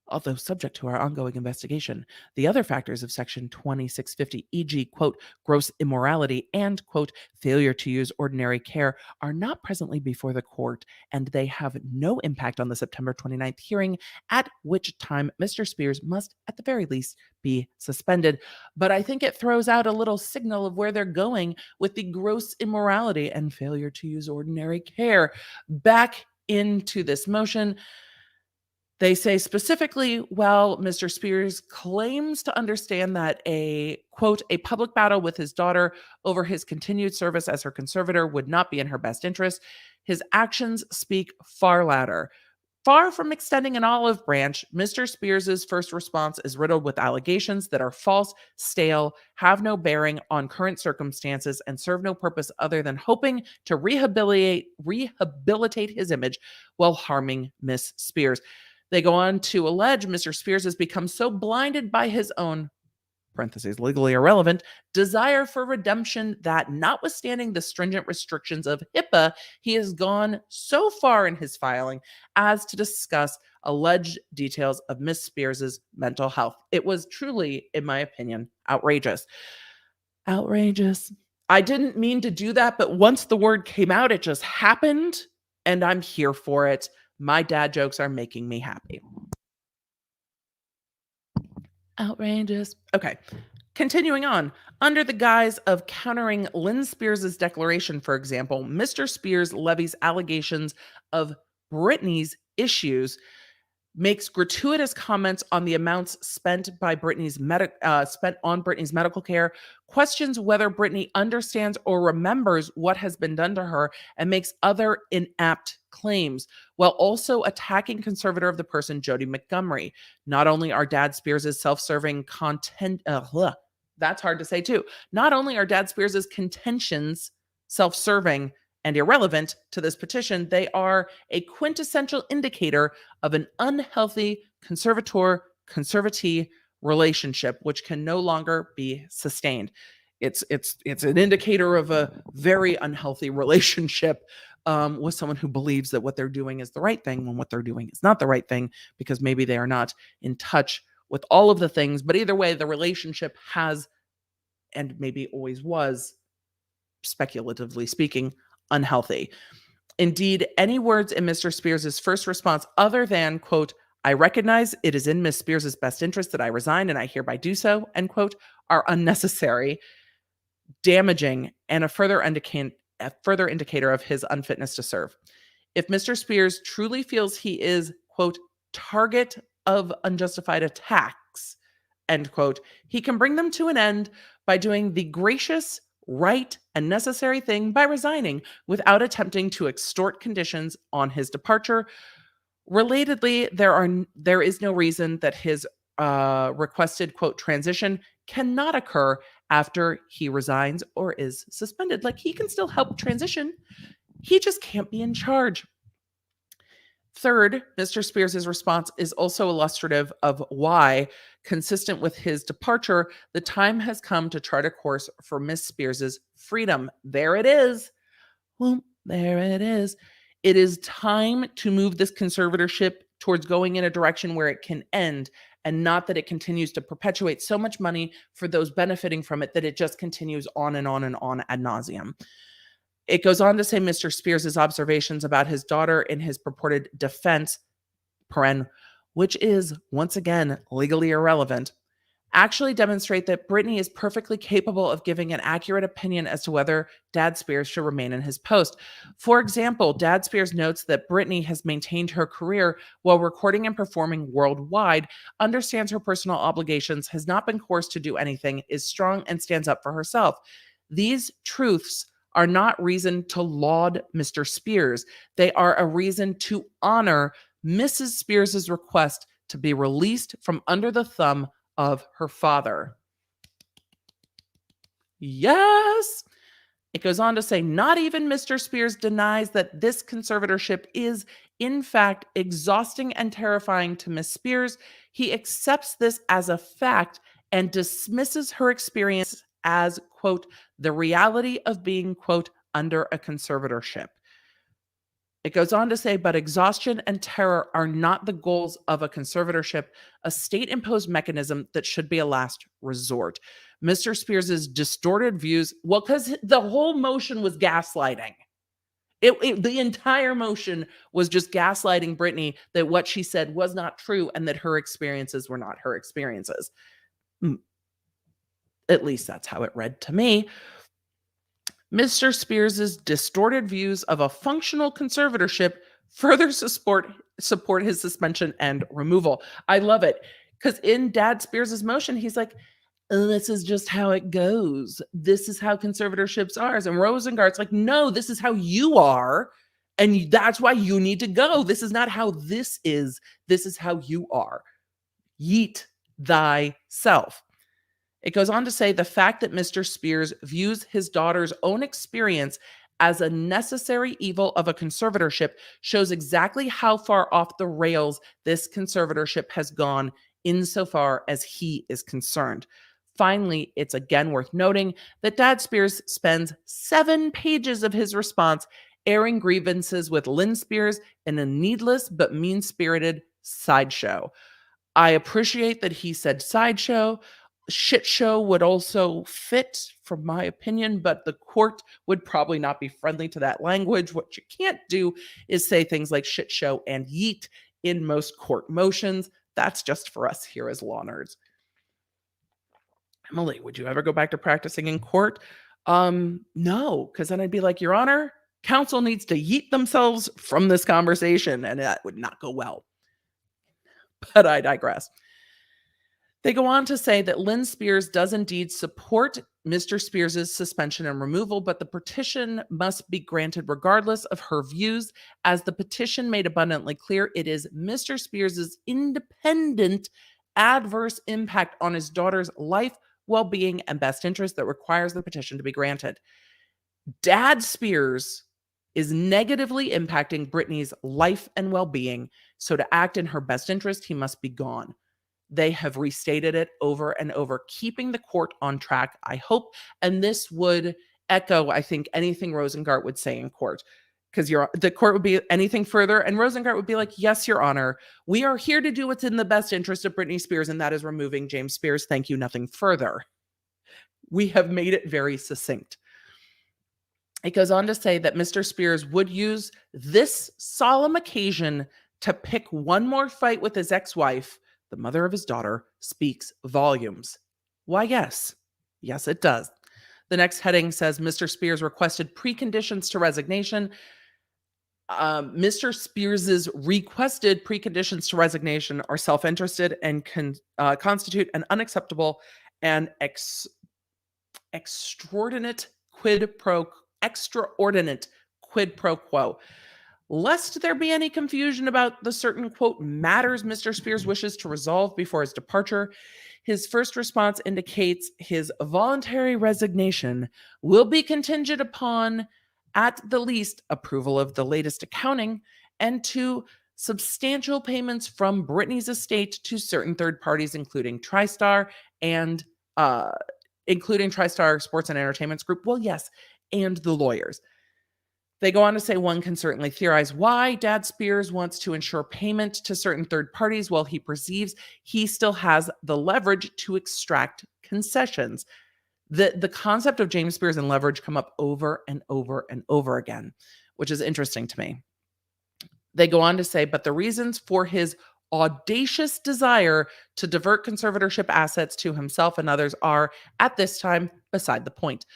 Although subject to our ongoing investigation, the other factors of Section 2650, e.g., quote, gross immorality and, quote, failure to use ordinary care, are not presently before the court, and they have no impact on the September 29th hearing, at which time Mr. Spears must, at the very least, be suspended. But I think it throws out a little signal of where they're going with the gross immorality and failure to use ordinary care. Back into this motion. They say specifically, while Mr. Spears claims to understand that a, quote, a public battle with his daughter over his continued service as her conservator would not be in her best interest, his actions speak far louder. Far from extending an olive branch, Mr. Spears's first response is riddled with allegations that are false, stale, have no bearing on current circumstances, and serve no purpose other than hoping to rehabilitate his image while harming Miss Spears. They go on to allege Mr. Spears has become so blinded by his own, parentheses, legally irrelevant, desire for redemption that, notwithstanding the stringent restrictions of HIPAA, he has gone so far in his filing as to discuss alleged details of Miss Spears's mental health. It was truly, in my opinion, outrageous. Outrageous. I didn't mean to do that, but once the word came out, it just happened, and I'm here for it. My dad jokes are making me happy. Outrageous. Okay. Continuing on. Under the guise of countering Lynn Spears' declaration, for example, Mr. Spears levies allegations of Britney's issues, makes gratuitous comments on the amounts spent by spent on Britney's medical care, questions whether Britney understands or remembers what has been done to her, and makes other inapt claims, while also attacking conservator of the person, Jody Montgomery. Not only are Dad Spears' self-serving content, that's hard to say too. Not only are Dad Spears' contentions self-serving and irrelevant to this petition, they are a quintessential indicator of an unhealthy conservator-conservatee relationship, which can no longer be sustained. It's an indicator of a very unhealthy relationship with someone who believes that what they're doing is the right thing when what they're doing is not the right thing, because maybe they are not in touch with all of the things. But either way, the relationship has, and maybe always was, speculatively speaking, unhealthy. Indeed, any words in Mr. Spears' first response other than, quote, I recognize it is in Miss Spears' best interest that I resign and I hereby do so, end quote, are unnecessary, damaging, and a further indicator of his unfitness to serve. If Mr. Spears truly feels he is, quote, target of unjustified attacks, end quote, he can bring them to an end by doing the gracious, right, and necessary thing by resigning without attempting to extort conditions on his departure. Relatedly, there is no reason that his requested, quote, transition cannot occur after he resigns or is suspended. Like, he can still help transition. He just can't be in charge. Third, Mr. Spears' response is also illustrative of why, consistent with his departure, the time has come to chart a course for Miss Spears' freedom. There it is. Well, there it is. It is time to move this conservatorship towards going in a direction where it can end, and not that it continues to perpetuate so much money for those benefiting from it that it just continues on and on and on ad nauseum. It goes on to say Mr. Spears' observations about his daughter in his purported defense, which is, once again, legally irrelevant, actually demonstrate that Britney is perfectly capable of giving an accurate opinion as to whether Dad Spears should remain in his post. For example, Dad Spears notes that Britney has maintained her career while recording and performing worldwide, understands her personal obligations, has not been coerced to do anything, is strong, and stands up for herself. These truths are not reason to laud Mr. Spears. They are a reason to honor Mrs. Spears' request to be released from under the thumb of her father. Yes. It goes on to say, not even Mr. Spears denies that this conservatorship is, in fact, exhausting and terrifying to Miss Spears. He accepts this as a fact and dismisses her experience as, quote, the reality of being, quote, under a conservatorship. It goes on to say, but exhaustion and terror are not the goals of a conservatorship, a state imposed mechanism that should be a last resort. Mr. Spears's distorted views, well, because the whole motion was gaslighting. The entire motion was just gaslighting Britney that what she said was not true and that her experiences were not her experiences. At least that's how it read to me. Mr. Spears's distorted views of a functional conservatorship further support his suspension and removal. I love it because in Dad Spears's motion, he's like, this is just how it goes. This is how conservatorships are. And Rosengard's like, no, this is how you are. And that's why you need to go. This is not how this is. This is how you are. Yeet thyself. It goes on to say the fact that Mr. Spears views his daughter's own experience as a necessary evil of a conservatorship shows exactly how far off the rails this conservatorship has gone insofar as he is concerned. Finally, it's again worth noting that Dad Spears spends 7 pages of his response airing grievances with Lynn Spears in a needless but mean-spirited sideshow. I appreciate that he said sideshow. Shit show would also fit, from my opinion, but the court would probably not be friendly to that language. What you can't do is say things like shit show and yeet in most court motions. That's just for us here as law nerds. Emily, would you ever go back to practicing in court? No, because then I'd be like, Your Honor, counsel needs to yeet themselves from this conversation, and that would not go well. But I digress. They go on to say that Lynn Spears does indeed support Mr. Spears' suspension and removal, but the petition must be granted regardless of her views. As the petition made abundantly clear, it is Mr. Spears' independent adverse impact on his daughter's life, well-being, and best interest that requires the petition to be granted. Dad Spears is negatively impacting Britney's life and well-being, so to act in her best interest, he must be gone. They have restated it over and over, keeping the court on track, I hope. And this would echo, I think, anything Rosengart would say in court. Because the court would be anything further, and Rosengart would be like, yes, Your Honor, we are here to do what's in the best interest of Britney Spears, and that is removing James Spears. Thank you, nothing further. We have made it very succinct. It goes on to say that Mr. Spears would use this solemn occasion to pick one more fight with his ex-wife, the mother of his daughter, speaks volumes. Why, yes. Yes, it does. The next heading says Mr. Spears requested preconditions to resignation. Mr. Spears's requested preconditions to resignation are self-interested and can constitute an unacceptable and extraordinate quid pro quo. Lest there be any confusion about the certain, quote, matters Mr. Spears wishes to resolve before his departure, his first response indicates his voluntary resignation will be contingent upon, at the least, approval of the latest accounting and to substantial payments from Britney's estate to certain third parties, including TriStar Sports and Entertainment Group. Well, yes, and the lawyers. They go on to say one can certainly theorize why Dad Spears wants to ensure payment to certain third parties while he perceives he still has the leverage to extract concessions. The concept of James Spears and leverage come up over and over and over again, which is interesting to me. They go on to say, but the reasons for his audacious desire to divert conservatorship assets to himself and others are, at this time, beside the point.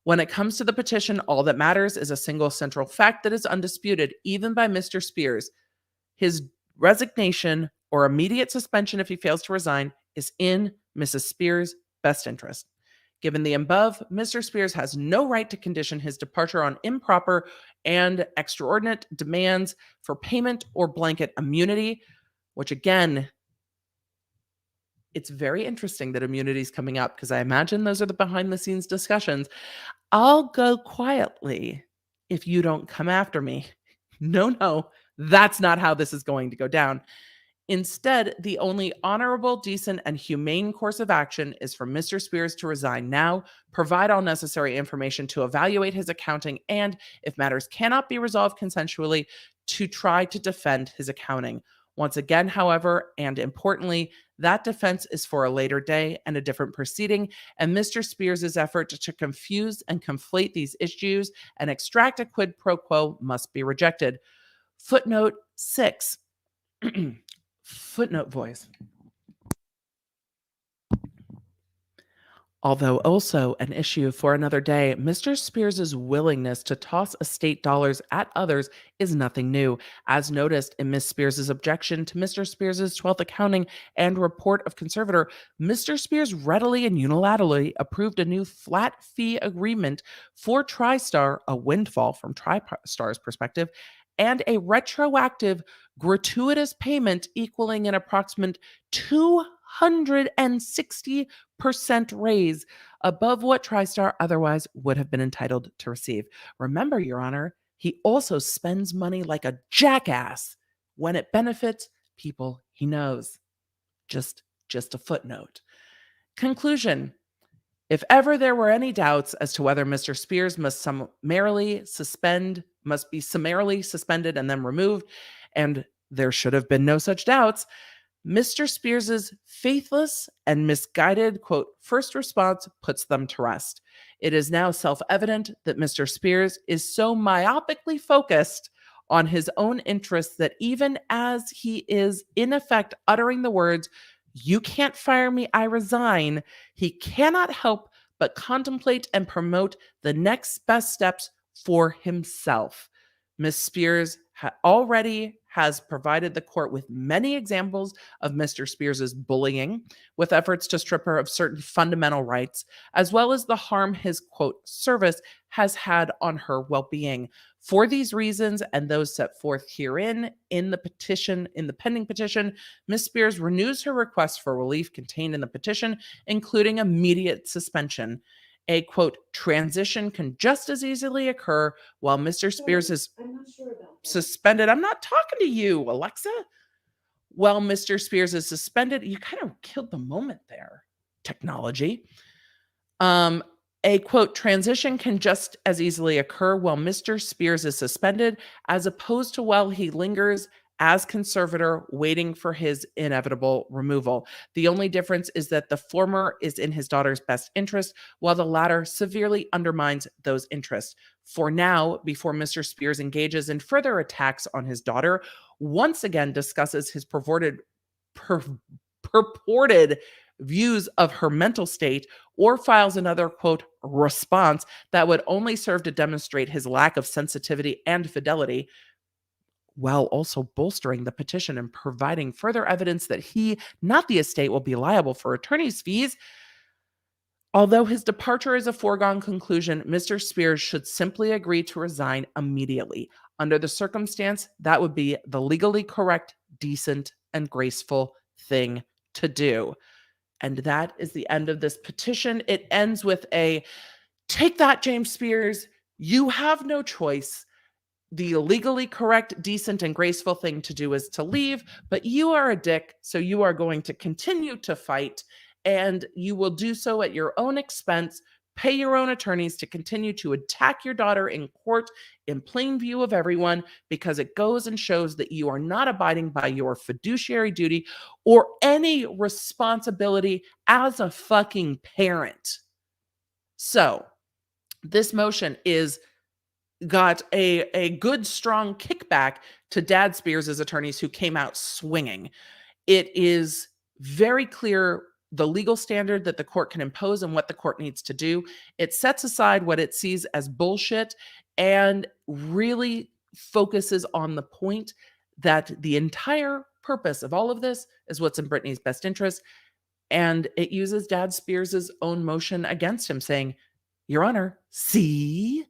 When it comes to the petition, all that matters is a single central fact that is undisputed, even by Mr. Spears. His resignation or immediate suspension if he fails to resign is in Mrs. Spears' best interest. Given the above, Mr. Spears has no right to condition his departure on improper and extraordinary demands for payment or blanket immunity, which again it's very interesting that immunity is coming up because I imagine those are the behind the scenes discussions. I'll go quietly if you don't come after me. No, no, that's not how this is going to go down. Instead, the only honorable, decent, and humane course of action is for Mr. Spears to resign now, provide all necessary information to evaluate his accounting, and, if matters cannot be resolved consensually, to try to defend his accounting. Once again, however, and importantly, that defense is for a later day and a different proceeding, and Mr. Spears' effort to confuse and conflate these issues and extract a quid pro quo must be rejected. Footnote 6. Footnote voice. Although also an issue for another day, Mr. Spears' willingness to toss estate dollars at others is nothing new, as noticed in Miss Spears' objection to Mr. Spears' 12th accounting and report of conservator. Mr. Spears readily and unilaterally approved a new flat fee agreement for TriStar, a windfall from TriStar's perspective, and a retroactive gratuitous payment equaling an approximate 260% raise above what TriStar otherwise would have been entitled to receive. Remember, Your Honor, he also spends money like a jackass when it benefits people he knows. Just a footnote. Conclusion. If ever there were any doubts as to whether Mr. Spears must be summarily suspended and then removed, and there should have been no such doubts, Mr. Spears' faithless and misguided, quote, first response puts them to rest. It is now self-evident that Mr. Spears is so myopically focused on his own interests that even as he is in effect uttering the words, "You can't fire me, I resign," he cannot help but contemplate and promote the next best steps for himself. Miss Spears already has provided the court with many examples of Mr. Spears' bullying, with efforts to strip her of certain fundamental rights, as well as the harm his, quote, service has had on her well-being. For these reasons and those set forth herein in the pending petition, Ms. Spears renews her request for relief contained in the petition, including immediate suspension. A, quote, transition can just as easily occur while Mr. Spears is suspended. I'm not talking to you, Alexa. While Mr. Spears is suspended, you kind of killed the moment there, technology. A, quote, transition can just as easily occur while Mr. Spears is suspended, as opposed to while he lingers as conservator waiting for his inevitable removal. The only difference is that the former is in his daughter's best interest, while the latter severely undermines those interests. For now, before Mr. Spears engages in further attacks on his daughter, once again discusses his purported views of her mental state, or files another, quote, response that would only serve to demonstrate his lack of sensitivity and fidelity, while also bolstering the petition and providing further evidence that he, not the estate, will be liable for attorney's fees. Although his departure is a foregone conclusion, Mr. Spears should simply agree to resign immediately. Under the circumstance, that would be the legally correct, decent, and graceful thing to do. And that is the end of this petition. It ends with a, take that, James Spears. You have no choice. The legally correct, decent, and graceful thing to do is to leave, but you are a dick, so you are going to continue to fight, and you will do so at your own expense, pay your own attorneys to continue to attack your daughter in court in plain view of everyone, because it goes and shows that you are not abiding by your fiduciary duty or any responsibility as a fucking parent. So, this motion is got a good strong kickback to Dad Spears' attorneys, who came out swinging. It is very clear the legal standard that the court can impose and what the court needs to do. It sets aside what it sees as bullshit and really focuses on the point that the entire purpose of all of this is what's in Britney's best interest. And it uses Dad Spears' own motion against him, saying, Your Honor, see?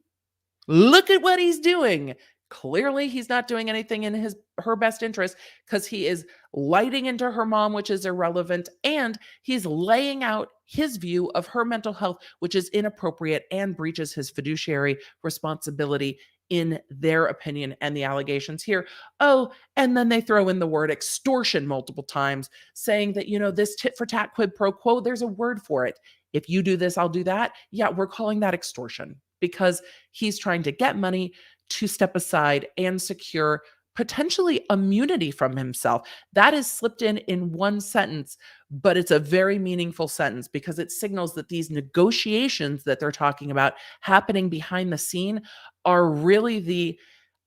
Look at what he's doing. Clearly, he's not doing anything in her best interest because he is lighting into her mom, which is irrelevant, and he's laying out his view of her mental health, which is inappropriate and breaches his fiduciary responsibility in their opinion and the allegations here. Oh, and then they throw in the word extortion multiple times, saying that, this tit for tat quid pro quo, there's a word for it. If you do this, I'll do that. Yeah, we're calling that extortion because he's trying to get money to step aside and secure potentially immunity from himself. That is slipped in one sentence, but it's a very meaningful sentence because it signals that these negotiations that they're talking about happening behind the scene are really the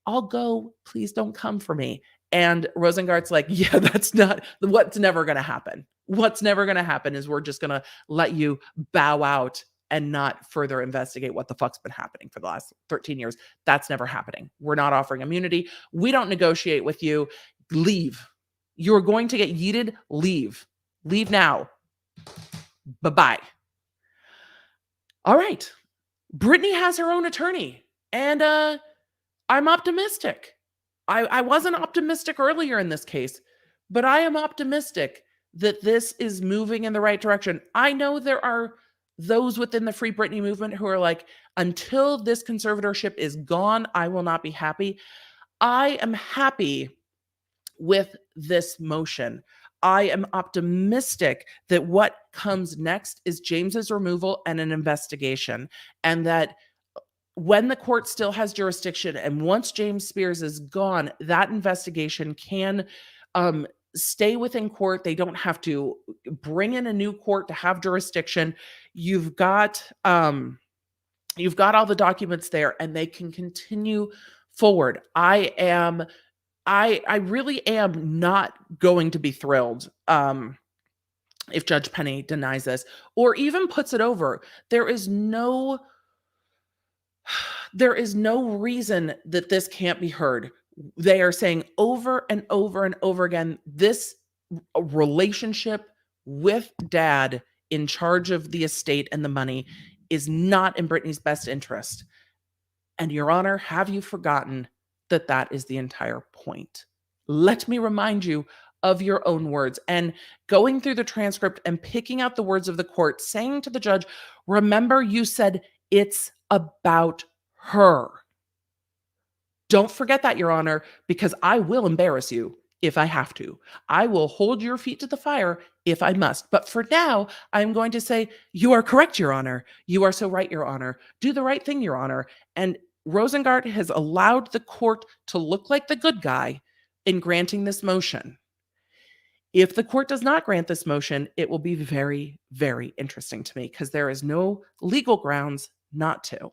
I'll go, please don't come for me. And Rosengard's like, yeah, that's not what's never going to happen. What's never going to happen is we're just going to let you bow out and not further investigate what the fuck's been happening for the last 13 years. That's never happening. We're not offering immunity. We don't negotiate with you. Leave. You're going to get yeeted. Leave. Leave now. Bye-bye. All right. Britney has her own attorney. And I'm optimistic. I wasn't optimistic earlier in this case, but I am optimistic that this is moving in the right direction. I know there are those within the Free Britney movement who are like, until this conservatorship is gone, I will not be happy. I am happy with this motion. I am optimistic that what comes next is James's removal and an investigation, and that when the court still has jurisdiction and once James Spears is gone, that investigation can stay within court. They don't have to bring in a new court to have jurisdiction. You've got all the documents there and they can continue forward. I really am not going to be thrilled if Judge Penny denies this or even puts it over. There is no reason that this can't be heard. They are saying over and over and over again, this relationship with dad in charge of the estate and the money is not in Britney's best interest. And Your Honor, have you forgotten that that is the entire point? Let me remind you of your own words and going through the transcript and picking out the words of the court, saying to the judge, remember you said it's about her. Don't forget that, Your Honor, because I will embarrass you if I have to. I will hold your feet to the fire if I must. But for now, I'm going to say, you are correct, Your Honor. You are so right, Your Honor. Do the right thing, Your Honor. And Rosengard has allowed the court to look like the good guy in granting this motion. If the court does not grant this motion, it will be very, very interesting to me because there is no legal grounds not to.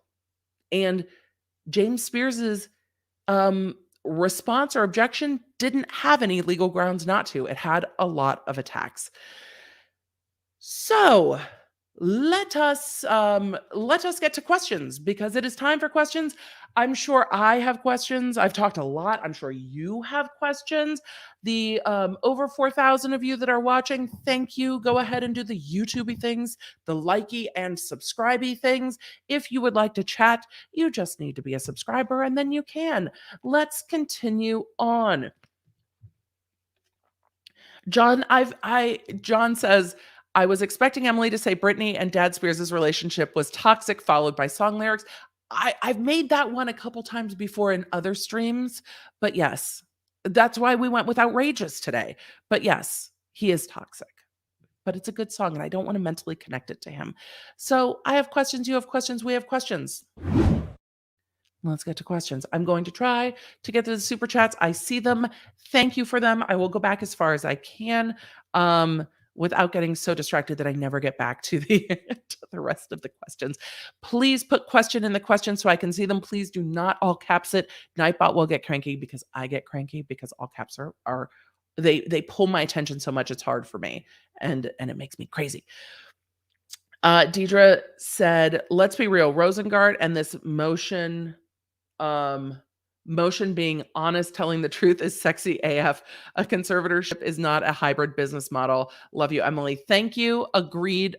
And James Spears's response or objection didn't have any legal grounds not to. It had a lot of attacks. So let us get to questions because it is time for questions. I'm sure I have questions. I've talked a lot. I'm sure you have questions. The over 4,000 of you that are watching, thank you. Go ahead and do the YouTubey things, the likey and subscribey things. If you would like to chat, you just need to be a subscriber and then you can. Let's continue on. John says, I was expecting Emily to say Britney and Dad Spears' relationship was toxic, followed by song lyrics. I've made that one a couple times before in other streams, but yes, that's why we went with outrageous today. But yes, he is toxic, but it's a good song and I don't want to mentally connect it to him. So I have questions, you have questions, we have questions. Let's get to questions. I'm going to try to get to the super chats. I see them. Thank you for them. I will go back as far as I can without getting so distracted that I never get back to the rest of the questions. Please put question in the question so I can see them. Please do not all caps it. Nightbot will get cranky because I get cranky because all caps are they pull my attention so much it's hard for me and it makes me crazy. Deidre said, let's be real, Rosengard and this motion being honest, telling the truth is sexy AF. A conservatorship is not a hybrid business model. Love you, Emily. Thank you. Agreed.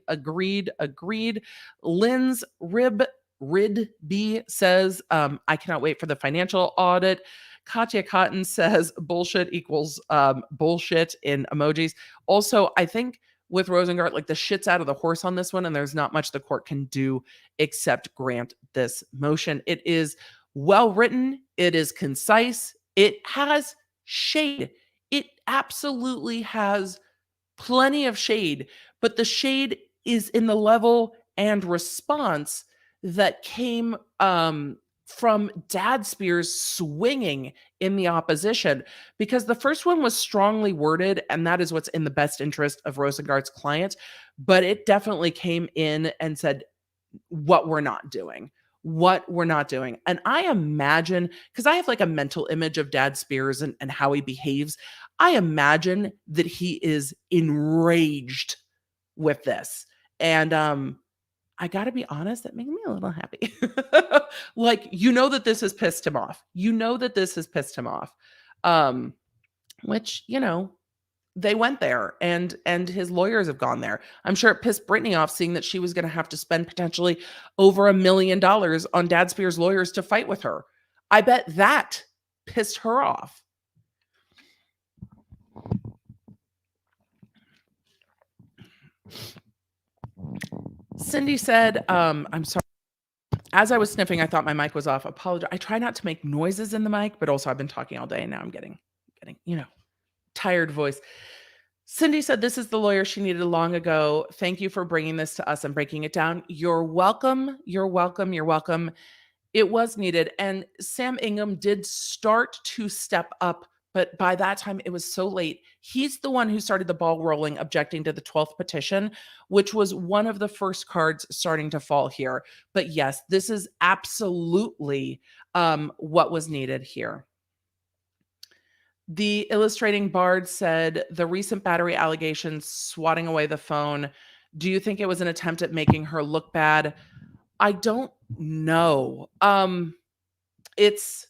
Lynn's rib Rid B says, I cannot wait for the financial audit. Katya Cotton says bullshit equals bullshit in emojis. Also, I think with Rosengart, like the shit's out of the horse on this one, and there's not much the court can do except grant this motion. It is well written, it is concise, it has shade. It absolutely has plenty of shade, but the shade is in the level and response that came from Dad Spears swinging in the opposition, because the first one was strongly worded, and that is what's in the best interest of Rosengart's client. But it definitely came in and said, what we're not doing. What we're not doing. And I imagine, because I have like a mental image of Dad Spears and how he behaves, I imagine that he is enraged with this. And I gotta be honest, that made me a little happy. Like, that this has pissed him off. That this has pissed him off. Which, they went there, and his lawyers have gone there. I'm sure it pissed Britney off, seeing that she was going to have to spend potentially over $1 million on Dad Spears' lawyers to fight with her. I bet that pissed her off. Cindy said, I'm sorry. As I was sniffing, I thought my mic was off. Apologize. I try not to make noises in the mic, but also I've been talking all day and now I'm getting, tired voice. Cindy said, this is the lawyer she needed long ago. Thank you for bringing this to us and breaking it down. You're welcome. You're welcome. You're welcome. It was needed. And Sam Ingham did start to step up, but by that time it was so late. He's the one who started the ball rolling, objecting to the 12th petition, which was one of the first cards starting to fall here. But yes, this is absolutely what was needed here. The illustrating bard said, the recent battery allegations, swatting away the phone. Do you think it was an attempt at making her look bad? I don't know. It's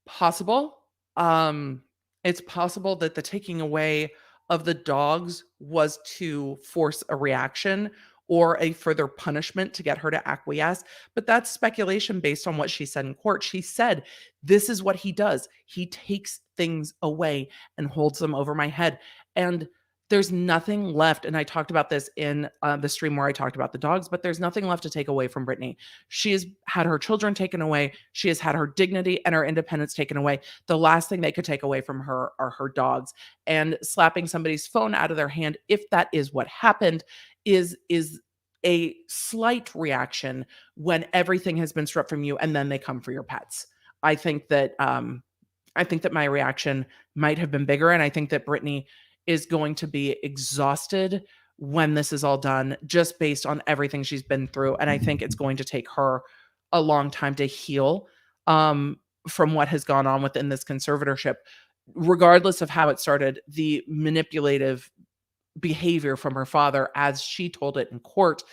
possible. It's possible that the taking away of the dogs was to force a reaction or a further punishment to get her to acquiesce. But that's speculation based on what she said in court. She said, this is what he does. He takes things away and holds them over my head. And there's nothing left. And I talked about this in the stream where I talked about the dogs, but there's nothing left to take away from Britney. She has had her children taken away. She has had her dignity and her independence taken away. The last thing they could take away from her are her dogs. And slapping somebody's phone out of their hand, if that is what happened, is a slight reaction when everything has been stripped from you and then they come for your pets. I think that my reaction might have been bigger, and I think that Britney is going to be exhausted when this is all done, just based on everything she's been through. And I think it's going to take her a long time to heal from what has gone on within this conservatorship, regardless of how it started. The manipulative behavior from her father, as she told it in court,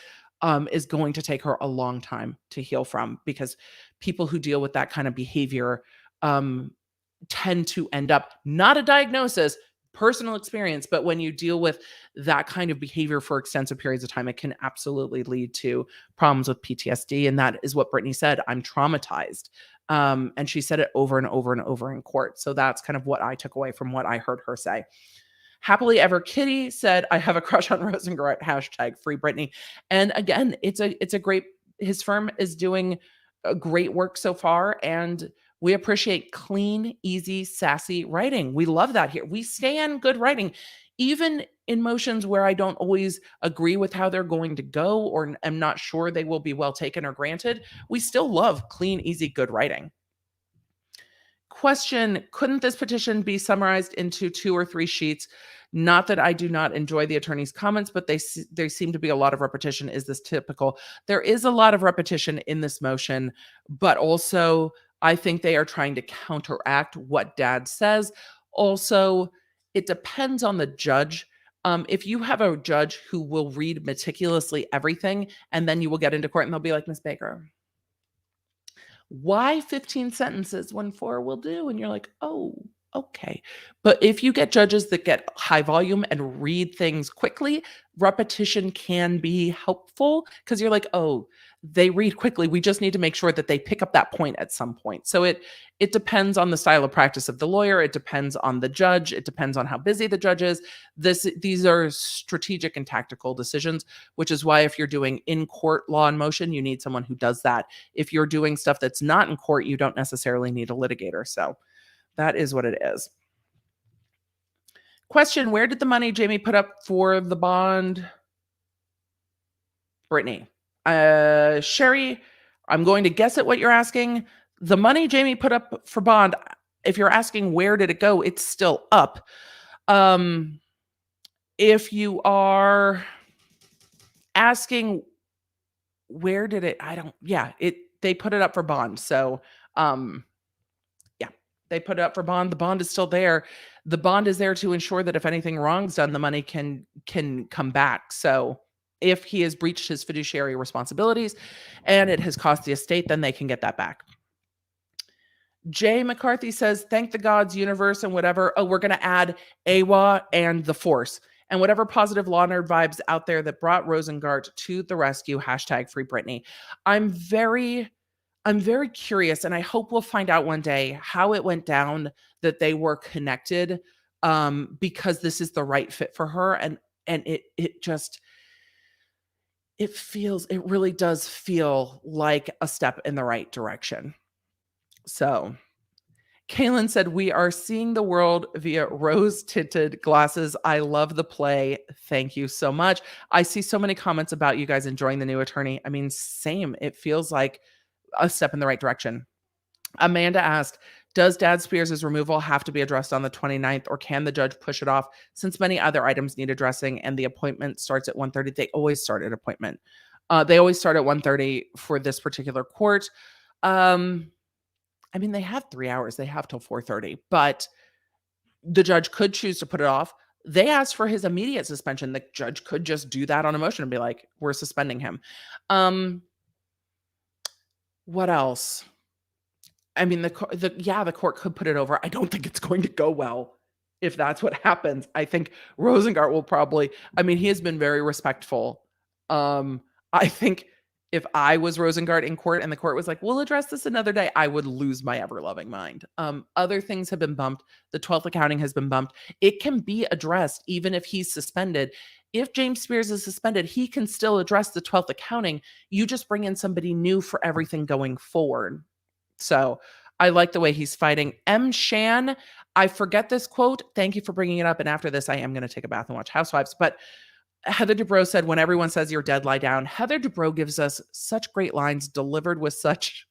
is going to take her a long time to heal from, because people who deal with that kind of behavior tend to end up, not a diagnosis, personal experience, but when you deal with that kind of behavior for extensive periods of time, it can absolutely lead to problems with PTSD. And that is what Britney said. I'm traumatized. And she said it over and over and over in court. So that's kind of what I took away from what I heard her say. Happily Ever Kitty said, I have a crush on Rosengart, #free Britney. And again, it's a great, his firm is doing a great work so far. And we appreciate clean, easy, sassy writing. We love that here. We stand good writing, even in motions where I don't always agree with how they're going to go, or am not sure they will be well taken or granted. We still love clean, easy, good writing. Question, couldn't this petition be summarized into 2 or 3 sheets? Not that I do not enjoy the attorney's comments, but there seem to be a lot of repetition. Is this typical? There is a lot of repetition in this motion, but also I think they are trying to counteract what Dad says. Also, it depends on the judge. If you have a judge who will read meticulously everything, and then you will get into court and they'll be like, Miss Baker, why 15 sentences when 4 will do? And you're like, oh, Okay. But if you get judges that get high volume and read things quickly, repetition can be helpful because you're like, oh, they read quickly. We just need to make sure that they pick up that point at some point. So it depends on the style of practice of the lawyer. It depends on the judge. It depends on how busy the judge is. These are strategic and tactical decisions, which is why if you're doing in court law and motion, you need someone who does that. If you're doing stuff that's not in court, you don't necessarily need a litigator. So that is what it is. Question: where did the money Jamie put up for the bond? Brittany. Sherry, I'm going to guess at what you're asking. The money Jamie put up for bond, if you're asking where did it go, it's still up. If you are asking where did it, they put it up for bond. So, they put it up for bond. The bond is still there. The bond is there to ensure that if anything wrong's done, the money can come back. So if he has breached his fiduciary responsibilities and it has cost the estate, then they can get that back. Jay McCarthy says, thank the gods, universe, and whatever. Oh, we're going to add AWA and the force and whatever positive law nerd vibes out there that brought Rosengart to the rescue. # free Britney. I'm very curious, and I hope we'll find out one day how it went down that they were connected, because this is the right fit for her, and it really does feel like a step in the right direction. So, Kaylin said, we are seeing the world via rose-tinted glasses. I love the play. Thank you so much. I see so many comments about you guys enjoying the new attorney. I mean, same. It feels like a step in the right direction. Amanda asked, does Dad Spears' removal have to be addressed on the 29th, or can the judge push it off since many other items need addressing and the appointment starts at 1:30? They always start at appointment. They always start at 1:30 for this particular court. I mean, they have 3 hours. They have till 4:30, but the judge could choose to put it off. They asked for his immediate suspension. The judge could just do that on a motion and be like, we're suspending him. What else? I mean, the court could put it over. I don't think it's going to go well if that's what happens. I think Rosengart will probably, I mean, he has been very respectful. I think if I was Rosengart in court and the court was like, we'll address this another day, I would lose my ever-loving mind. Other things have been bumped. The 12th accounting has been bumped. It can be addressed even if he's suspended. If James Spears is suspended, he can still address the 12th accounting. You just bring in somebody new for everything going forward. So I like the way he's fighting. M. Shan, I forget this quote. Thank you for bringing it up. And after this, I am going to take a bath and watch Housewives. But Heather Dubrow said, when everyone says you're dead, lie down. Heather Dubrow gives us such great lines delivered with such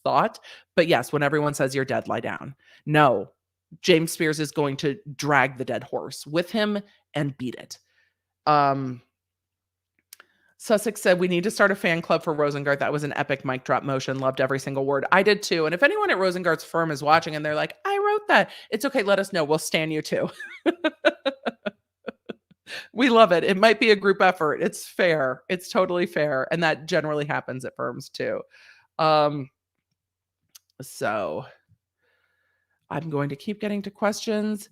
thought. But yes, when everyone says you're dead, lie down. No, James Spears is going to drag the dead horse with him and beat it. Sussex said, we need to start a fan club for Rosengart. That was an epic mic drop motion. Loved every single word. I did too. And if anyone at Rosengart's firm is watching and they're like, I wrote that, it's okay. Let us know. We'll stan you too. We love it. It might be a group effort. It's fair. It's totally fair. And that generally happens at firms too. So I'm going to keep getting to questions.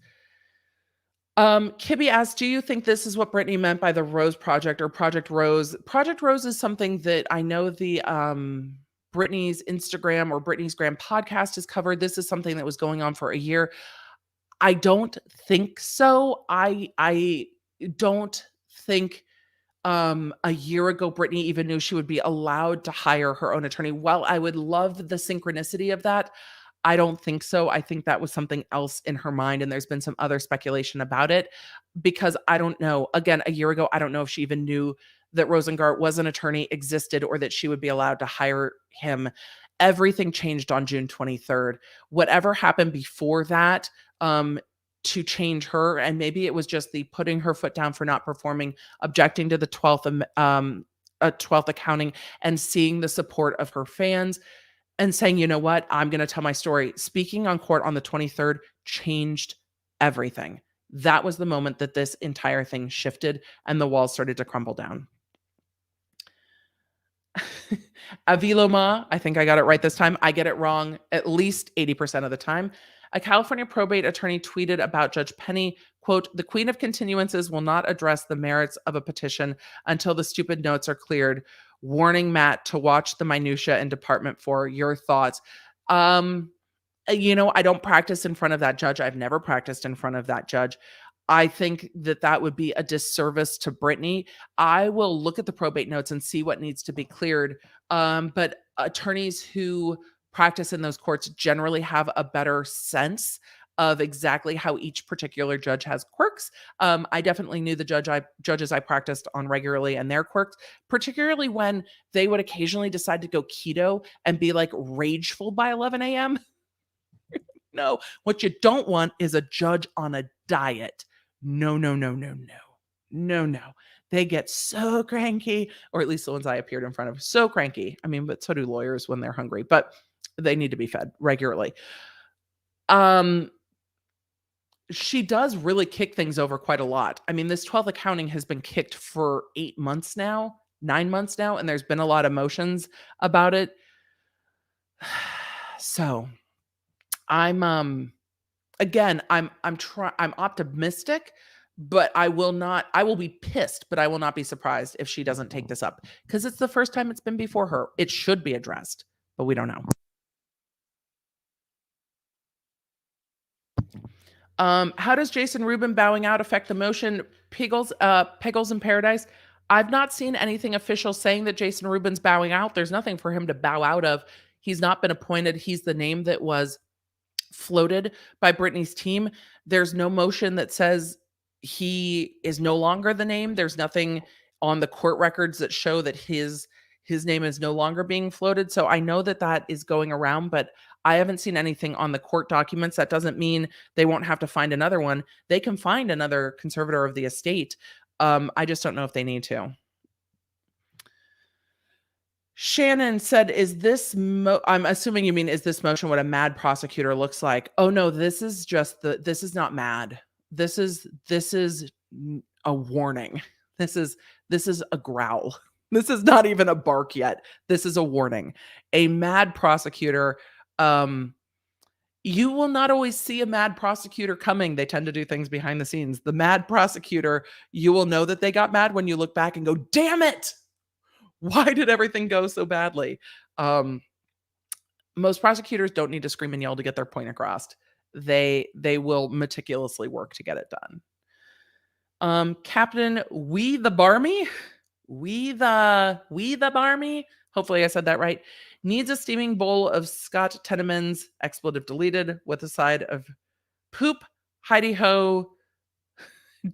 Kibby asked, do you think this is what Britney meant by the Rose Project or Project Rose? Project Rose is something that I know the Britney's Instagram or Britney's Gram podcast has covered. This is something that was going on for a year. I don't think so. I don't think a year ago Britney even knew she would be allowed to hire her own attorney. While I would love the synchronicity of that, I don't think so. I think that was something else in her mind, and there's been some other speculation about it because I don't know. Again, a year ago, I don't know if she even knew that Rosengart was an attorney, existed, or that she would be allowed to hire him. Everything changed on June 23rd. Whatever happened before that, to change her, and maybe it was just the putting her foot down for not performing, objecting to the 12th accounting, and seeing the support of her fans and saying, you know what, I'm going to tell my story. Speaking on court on the 23rd changed everything. That was the moment that this entire thing shifted and the walls started to crumble down. Aviloma, I think I got it right this time. I get it wrong at least 80% of the time. A California probate attorney tweeted about Judge Penny, quote, "The queen of continuances will not address the merits of a petition until the stupid notes are cleared. Warning Matt to watch the minutia in Department 4. Your thoughts." I don't practice in front of that judge. I've never practiced in front of that judge. I think that that would be a disservice to Britney. I will look at the probate notes and see what needs to be cleared. But attorneys who practice in those courts generally have a better sense of exactly how each particular judge has quirks. I definitely knew the judges I practiced on regularly and their quirks, particularly when they would occasionally decide to go keto and be like rageful by 11 a.m. No, what you don't want is a judge on a diet. No, no, no, no, no. No, no. They get so cranky, or at least the ones I appeared in front of, so cranky. I mean, but so do lawyers when they're hungry, but they need to be fed regularly. She does really kick things over quite a lot. I mean, this 12th accounting has been kicked for 8 months now, 9 months now, and there's been a lot of motions about it. So I'm optimistic, but I will be pissed, but I will not be surprised if she doesn't take this up because it's the first time it's been before her. It should be addressed, but we don't know. How does Jason Rubin bowing out affect the motion? Pickles in Paradise. I've not seen anything official saying that Jason Rubin's bowing out. There's nothing for him to bow out of. He's not been appointed. He's the name that was floated by Britney's team. There's no motion that says he is no longer the name. There's nothing on the court records that show that his name is no longer being floated. So I know that that is going around, but I haven't seen anything on the court documents. That doesn't mean they won't have to find another one. They can find another conservator of the estate. I just don't know if they need to. Shannon said, I'm assuming you mean, is this motion what a mad prosecutor looks like? Oh no, this is not mad. This is a warning. This is a growl. This is not even a bark yet. This is a warning. A mad prosecutor, you will not always see a mad prosecutor coming. They tend to do things behind the scenes. The mad prosecutor, you will know that they got mad when you look back and go, damn it. Why did everything go so badly? Most prosecutors don't need to scream and yell to get their point across. They will meticulously work to get it done. Captain We the Barmy, hopefully I said that right, needs a steaming bowl of Scott Tenemans, expletive deleted, with a side of poop, Heidi Ho,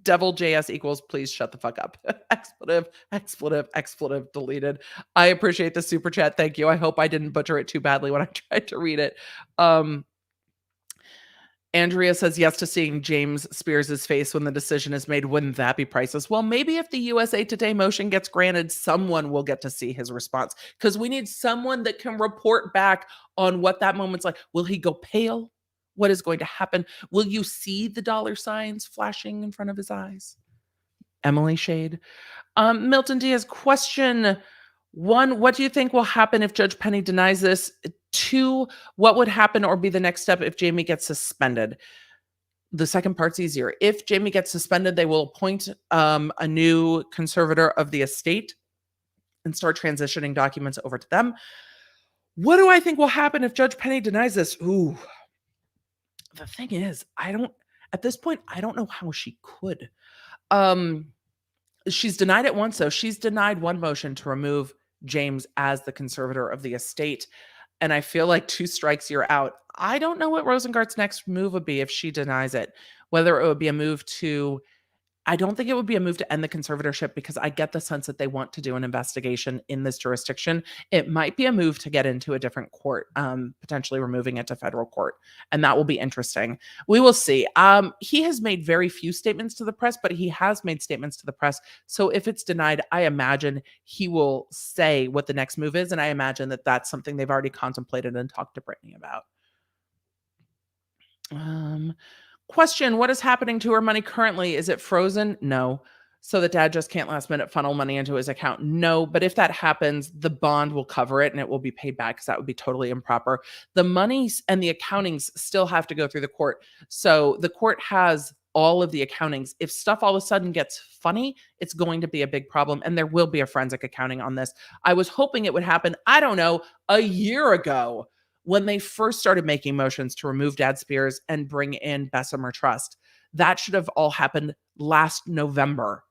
Devil JS equals please shut the fuck up. Expletive deleted. I appreciate the super chat. Thank you. I hope I didn't butcher it too badly when I tried to read it. Andrea says yes to seeing James Spears' face when the decision is made. Wouldn't that be priceless? Well, maybe if the USA Today motion gets granted, someone will get to see his response because we need someone that can report back on what that moment's like. Will he go pale? What is going to happen? Will you see the dollar signs flashing in front of his eyes? Emily Shade. Milton Diaz, question 1, what do you think will happen if Judge Penny denies this? 2, what would happen or be the next step if Jamie gets suspended? The second part's easier. If Jamie gets suspended, they will appoint a new conservator of the estate and start transitioning documents over to them. What do I think will happen if Judge Penny denies this? Ooh. The thing is, at this point, I don't know how she could. She's denied it once, though. She's denied one motion to remove James as the conservator of the estate. And I feel like 2 strikes, you're out. I don't know what Rosengart's next move would be if she denies it. Whether it would be a move to, I don't think it would be a move to end the conservatorship because I get the sense that they want to do an investigation in this jurisdiction. It might be a move to get into a different court, potentially removing it to federal court. And that will be interesting. We will see. He has made very few statements to the press, but he has made statements to the press. So if it's denied, I imagine he will say what the next move is. And I imagine that that's something they've already contemplated and talked to Britney about. Question, what is happening to her money currently? Is it frozen? No. so that dad just can't last minute funnel money into his account? No, but if that happens, the bond will cover it and it will be paid back because that would be totally improper. The monies and the accountings still have to go through the court. So the court has all of the accountings. If stuff all of a sudden gets funny, it's going to be a big problem. And there will be a forensic accounting on this. I was hoping it would happen, I don't know, a year ago when they first started making motions to remove Dad Spears and bring in Bessemer Trust. That should have all happened last November.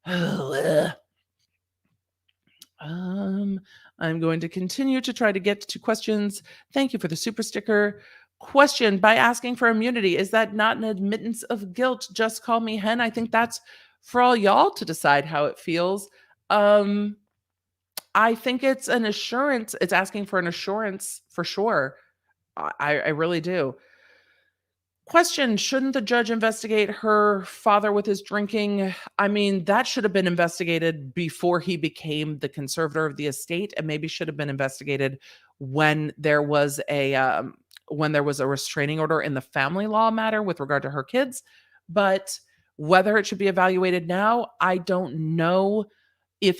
I'm going to continue to try to get to questions. Thank you for the super sticker. Question: by asking for immunity, is that not an admittance of guilt? Just call me hen. I think that's for all y'all to decide how it feels. I think it's an assurance. It's asking for an assurance for sure. I really do. Question: shouldn't the judge investigate her father with his drinking? I mean, that should have been investigated before he became the conservator of the estate, and maybe should have been investigated when there was a restraining order in the family law matter with regard to her kids. But whether it should be evaluated now, I don't know. If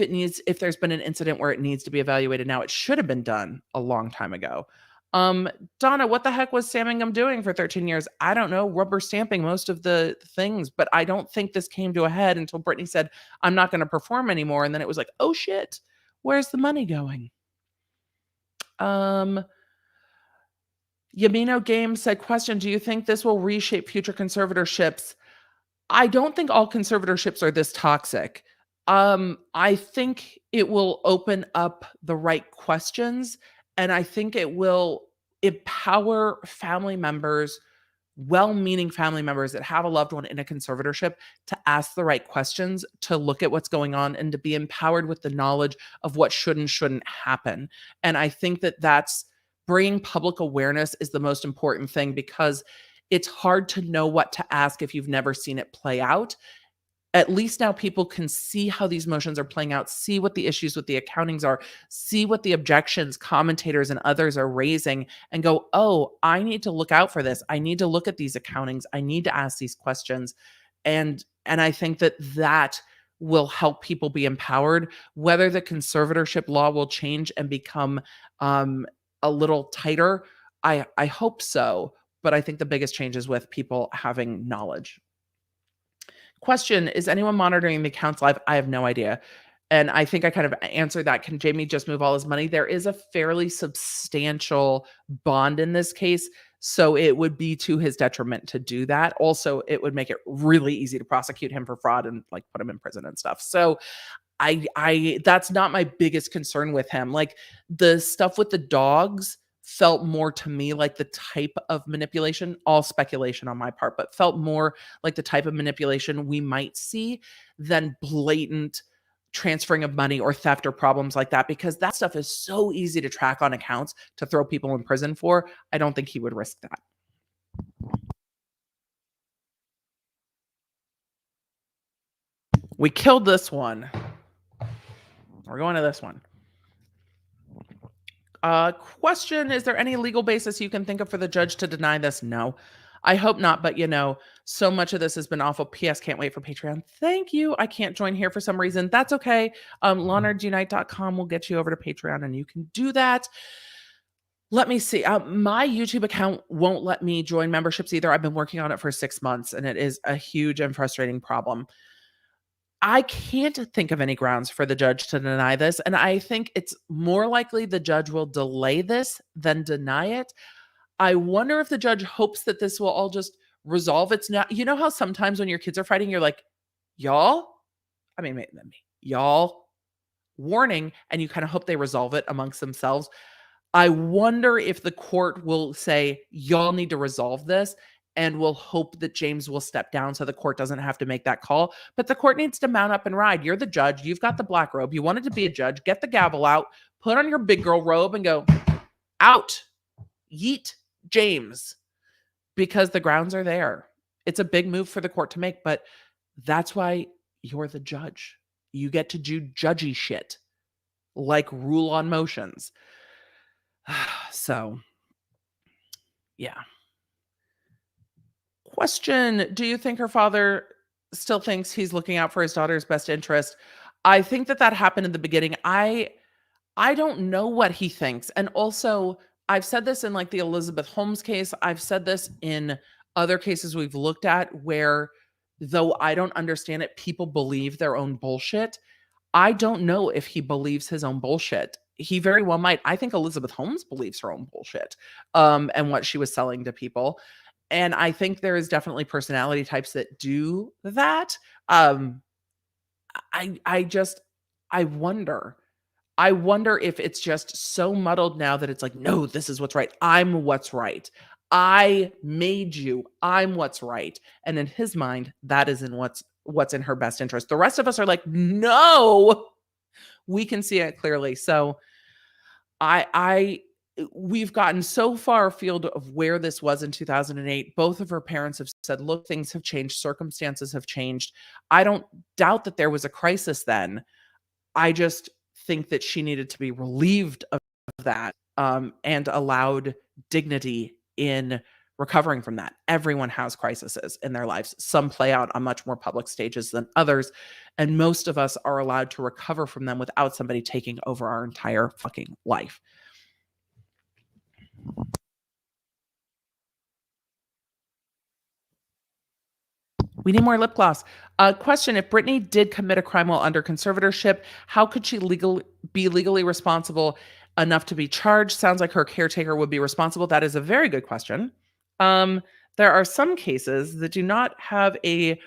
there's been an incident where it needs to be evaluated now, it should have been done a long time ago. Donna, what the heck was Samingham doing for 13 years? I don't know, rubber stamping most of the things, but I don't think this came to a head until Britney said, I'm not going to perform anymore. And then it was like, oh shit, where's the money going? Yamino Games said, question, do you think this will reshape future conservatorships? I don't think all conservatorships are this toxic. I think it will open up the right questions, and I think it will empower family members, well-meaning family members that have a loved one in a conservatorship, to ask the right questions, to look at what's going on, and to be empowered with the knowledge of what should and shouldn't happen. And I think that that's bringing public awareness is the most important thing, because it's hard to know what to ask if you've never seen it play out. At least now people can see how these motions are playing out, see what the issues with the accountings are, see what the objections commentators and others are raising, and go, oh, I need to look out for this. I need to look at these accountings. I need to ask these questions. And I think that will help people be empowered. Whether the conservatorship law will change and become a little tighter, I hope so. But I think the biggest change is with people having knowledge. Question: is anyone monitoring the accounts live? I have no idea. And I think I kind of answered that. Can Jamie just move all his money? There is a fairly substantial bond in this case, so it would be to his detriment to do that. Also, it would make it really easy to prosecute him for fraud and like put him in prison and stuff. So I that's not my biggest concern with him. Like, the stuff with the dogs felt more to me like the type of manipulation, all speculation on my part, but felt more like the type of manipulation we might see than blatant transferring of money or theft or problems like that, because that stuff is so easy to track on accounts to throw people in prison for. I don't think he would risk that. We killed this one. We're going to this one. Question: is there any legal basis you can think of for the judge to deny this? No, I hope not. But so much of this has been awful. P.S. Can't wait for Patreon. Thank you. I can't join here for some reason. That's okay. LawNerdsUnite.com will get you over to Patreon, and you can do that. Let me see. My YouTube account won't let me join memberships either. I've been working on it for 6 months, and it is a huge and frustrating problem. I can't think of any grounds for the judge to deny this, and I think it's more likely the judge will delay this than deny it. I wonder if the judge hopes that this will all just resolve. It's not, you know how sometimes when your kids are fighting, you're like, y'all, I mean, y'all, warning, and you kind of hope they resolve it amongst themselves. I wonder if the court will say, y'all need to resolve this, and will hope that James will step down so the court doesn't have to make that call. But the court needs to mount up and ride. You're the judge. You've got the black robe. You wanted to be a judge. Get the gavel out, put on your big girl robe, and go, out. Yeet James. Because the grounds are there. It's a big move for the court to make, but that's why you're the judge. You get to do judgy shit, like rule on motions. So, yeah. Question: do you think her father still thinks he's looking out for his daughter's best interest. I think that that happened in the beginning. I don't know what he thinks. And also, I've said this in like the Elizabeth Holmes case. I've said this in other cases we've looked at where, though I don't understand it, people believe their own bullshit. I don't know if he believes his own bullshit. He very well might. I think Elizabeth Holmes believes her own bullshit, and what she was selling to people. And I think there is definitely personality types that do that. Um, I just I wonder. I wonder if it's just so muddled now that it's like, no, this is what's right. I'm what's right. I made you. I'm what's right. And in his mind, that is in what's in her best interest. The rest of us are like, no, we can see it clearly. So I we've gotten so far afield of where this was in 2008. Both of her parents have said, look, things have changed, circumstances have changed. I don't doubt that there was a crisis then. I just think that she needed to be relieved of that, and allowed dignity in recovering from that. Everyone has crises in their lives. Some play out on much more public stages than others, and most of us are allowed to recover from them without somebody taking over our entire fucking life. We need more lip gloss. Question: if Britney did commit a crime while under conservatorship, how could she be legally responsible enough to be charged? Sounds like her caretaker would be responsible. That is a very good question. Um, there are some cases that do not have a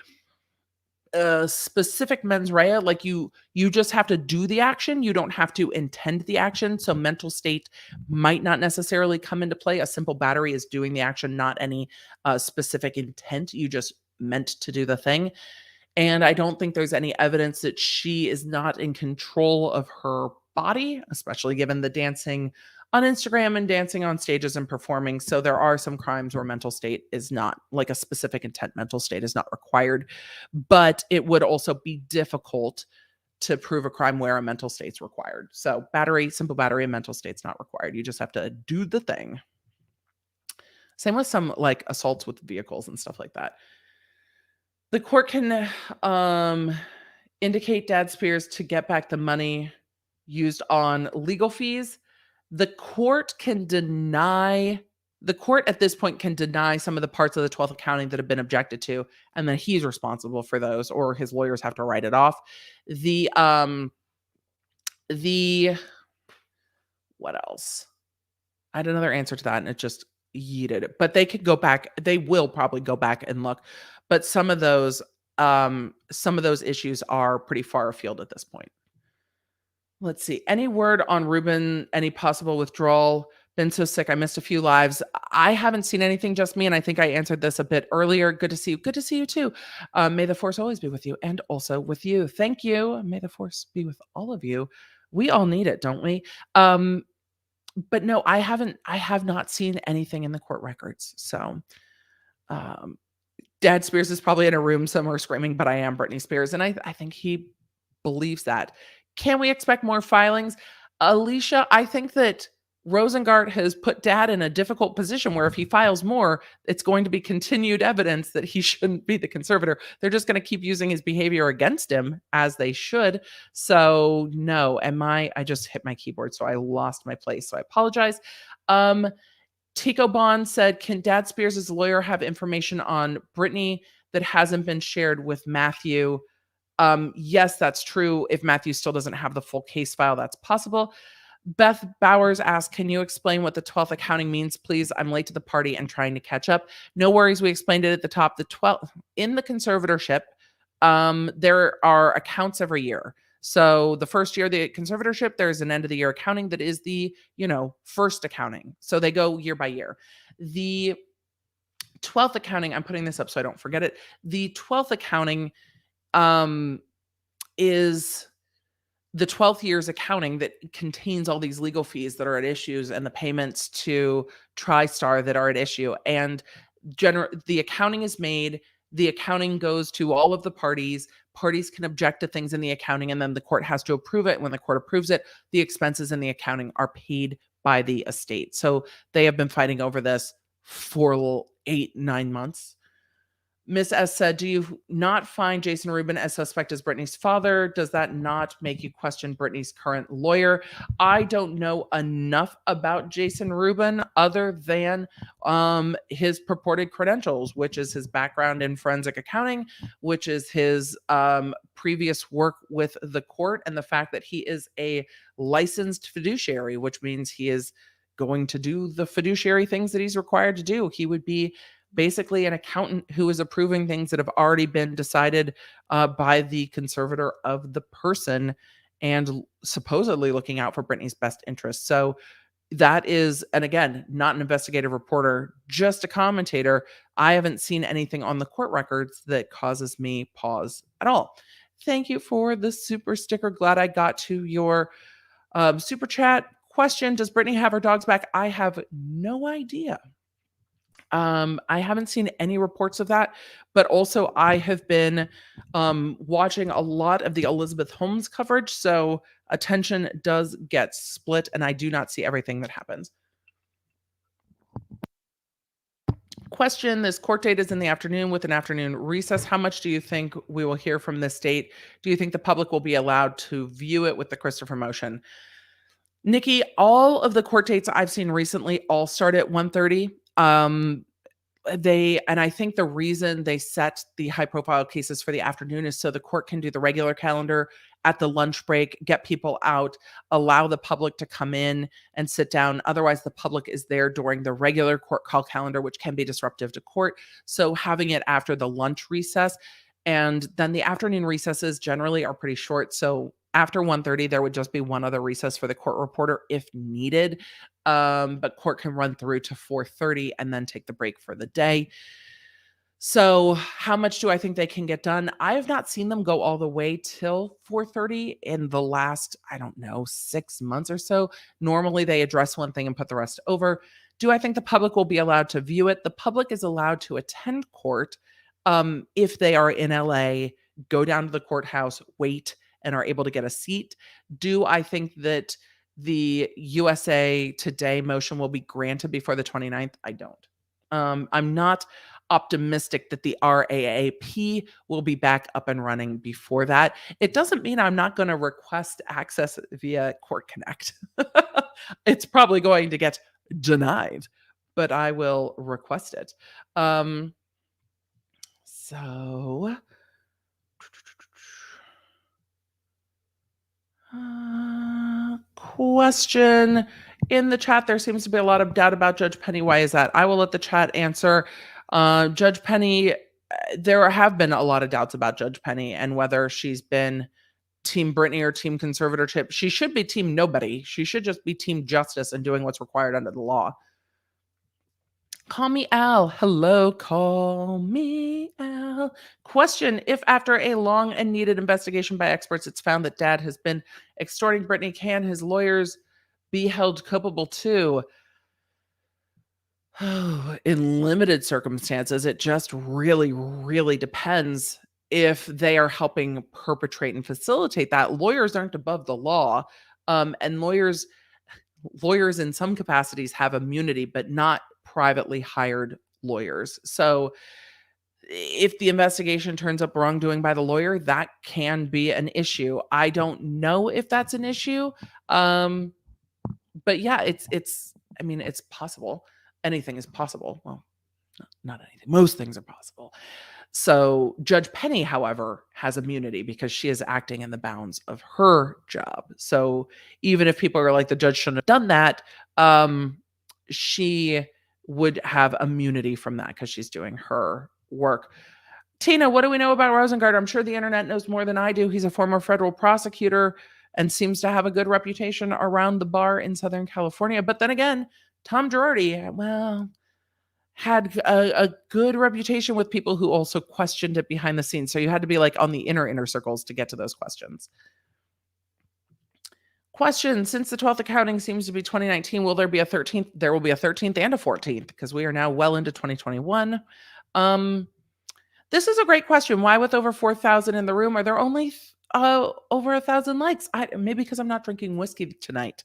specific mens rea. Like you just have to do the action. You don't have to intend the action. So mental state might not necessarily come into play. A simple battery is doing the action, not any specific intent. You just meant to do the thing. And I don't think there's any evidence that she is not in control of her body, especially given the dancing on Instagram and dancing on stages and performing. So there are some crimes where mental state is not, like a specific intent mental state is not required, but it would also be difficult to prove a crime where a mental state's required. So battery, simple battery, and mental state's not required. You just have to do the thing. Same with some like assaults with vehicles and stuff like that. The court can indicate Dad Spears to get back the money used on legal fees. The court at this point can deny some of the parts of the 12th accounting that have been objected to, and then he's responsible for those, or his lawyers have to write it off. The what else? I had another answer to that and it just yeeted it. But they could go back, they will probably go back and look. But some of those issues are pretty far afield at this point. Let's see. Any word on Ruben? Any possible withdrawal? Been so sick. I missed a few lives. I haven't seen anything, just me. And I think I answered this a bit earlier. Good to see you. Good to see you too. May the force always be with you and also with you. Thank you. May the force be with all of you. We all need it, don't we? But no, I have not seen anything in the court records. So, Dad Spears is probably in a room somewhere screaming, but I am Britney Spears. And I think he believes that. Can we expect more filings? Alicia, I think that Rosengart has put Dad in a difficult position where if he files more, it's going to be continued evidence that he shouldn't be the conservator. They're just going to keep using his behavior against him, as they should. So no, I just hit my keyboard, so I lost my place. So I apologize. Tico Bond said, can Dad Spears' lawyer have information on Britney that hasn't been shared with Matthew? Yes, that's true. If Matthew still doesn't have the full case file, that's possible. Beth Bowers asked, can you explain what the 12th accounting means, please? I'm late to the party and trying to catch up. No worries. We explained it at the top. The 12th in the conservatorship, there are accounts every year. So the first year, the conservatorship, there's an end of the year accounting that is the, first accounting. So they go year by year. The 12th accounting, I'm putting this up so I don't forget it. The 12th accounting is the 12th year's accounting that contains all these legal fees that are at issues and the payments to TriStar that are at issue. And the accounting is made, the accounting goes to all of the parties. Parties can object to things in the accounting, and then the court has to approve it. When the court approves it, the expenses in the accounting are paid by the estate. So they have been fighting over this for 8-9 months. Miss S said, "Do you not find Jason Rubin as suspect as Britney's father? Does that not make you question Britney's current lawyer?" I don't know enough about Jason Rubin other than his purported credentials, which is his background in forensic accounting, which is his previous work with the court, and the fact that he is a licensed fiduciary, which means he is going to do the fiduciary things that he's required to do. He would be basically an accountant who is approving things that have already been decided by the conservator of the person and supposedly looking out for Britney's best interests. So that is, and again, not an investigative reporter, just a commentator. I haven't seen anything on the court records that causes me pause at all. Thank you for the super sticker. Glad I got to your super chat question. Does Britney have her dogs back? I have no idea. I haven't seen any reports of that, but also I have been watching a lot of the Elizabeth Holmes coverage, so attention does get split, and I do not see everything that happens. Question: This court date is in the afternoon with an afternoon recess. How much do you think we will hear from this date? Do you think the public will be allowed to view it with the Christopher motion? Nikki, all of the court dates I've seen recently all start at 1:30. And I think the reason they set the high profile cases for the afternoon is so the court can do the regular calendar at the lunch break, get people out, allow the public to come in and sit down. Otherwise, the public is there during the regular court call calendar, which can be disruptive to court. So having it after the lunch recess, and then the afternoon recesses generally are pretty short. So after 1:30, there would just be one other recess for the court reporter if needed. But court can run through to 4:30 and then take the break for the day. So how much do I think they can get done? I have not seen them go all the way till 4:30 in the last, I don't know, 6 months or so. Normally they address one thing and put the rest over. Do I think the public will be allowed to view it? The public is allowed to attend court if they are in LA, go down to the courthouse, wait, and are able to get a seat. Do I think that the USA Today motion will be granted before the 29th? I don't. I'm not optimistic that the RAAP will be back up and running before that. It doesn't mean I'm not going to request access via Court Connect. It's probably going to get denied, but I will request it. So question in the chat. There seems to be a lot of doubt about Judge Penny. Why is that? I will let the chat answer. Judge Penny, there have been a lot of doubts about Judge Penny and whether she's been Team Britney or Team Conservatorship. She should be Team Nobody. She should just be Team Justice and doing what's required under the law. Call me Al. Hello, call me Al. Question: If after a long and needed investigation by experts, it's found that Dad has been extorting Britney, can his lawyers be held culpable too? In limited circumstances, it just really, really depends if they are helping perpetrate and facilitate that. Lawyers aren't above the law, and lawyers in some capacities have immunity, but not privately hired lawyers. So if the investigation turns up wrongdoing by the lawyer, that can be an issue. I don't know if that's an issue. But yeah, it's I mean, it's possible. Anything is possible. Well, not anything. Most things are possible. So Judge Penny, however, has immunity because she is acting in the bounds of her job. So even if people are like, the judge shouldn't have done that, she would have immunity from that because she's doing her work. Tina, what do we know about Rosengard? I'm sure the internet knows more than I do. He's a former federal prosecutor and seems to have a good reputation around the bar in Southern California. But then again, Tom Girardi, well, had a good reputation with people who also questioned it behind the scenes. So you had to be like on the inner circles to get to those questions. Question: Since the 12th accounting seems to be 2019, will there be a 13th? There will be a 13th and a 14th because we are now well into 2021. This is a great question. Why, with over 4,000 in the room, are there only over 1,000 likes? Maybe because I'm not drinking whiskey tonight.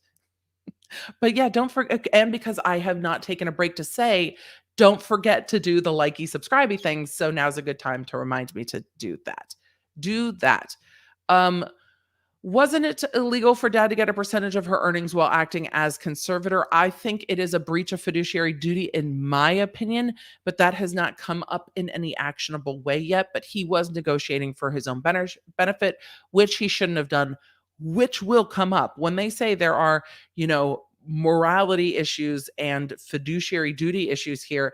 But yeah, don't forget, and because I have not taken a break to say, Don't forget to do the likey, subscribey things. So now's a good time to remind me to do that. Do that. Wasn't it illegal for dad to get a percentage of her earnings while acting as conservator? I think it is a breach of fiduciary duty, in my opinion, but that has not come up in any actionable way yet. But he was negotiating for his own benefit, which he shouldn't have done, which will come up. When they say there are, morality issues and fiduciary duty issues here,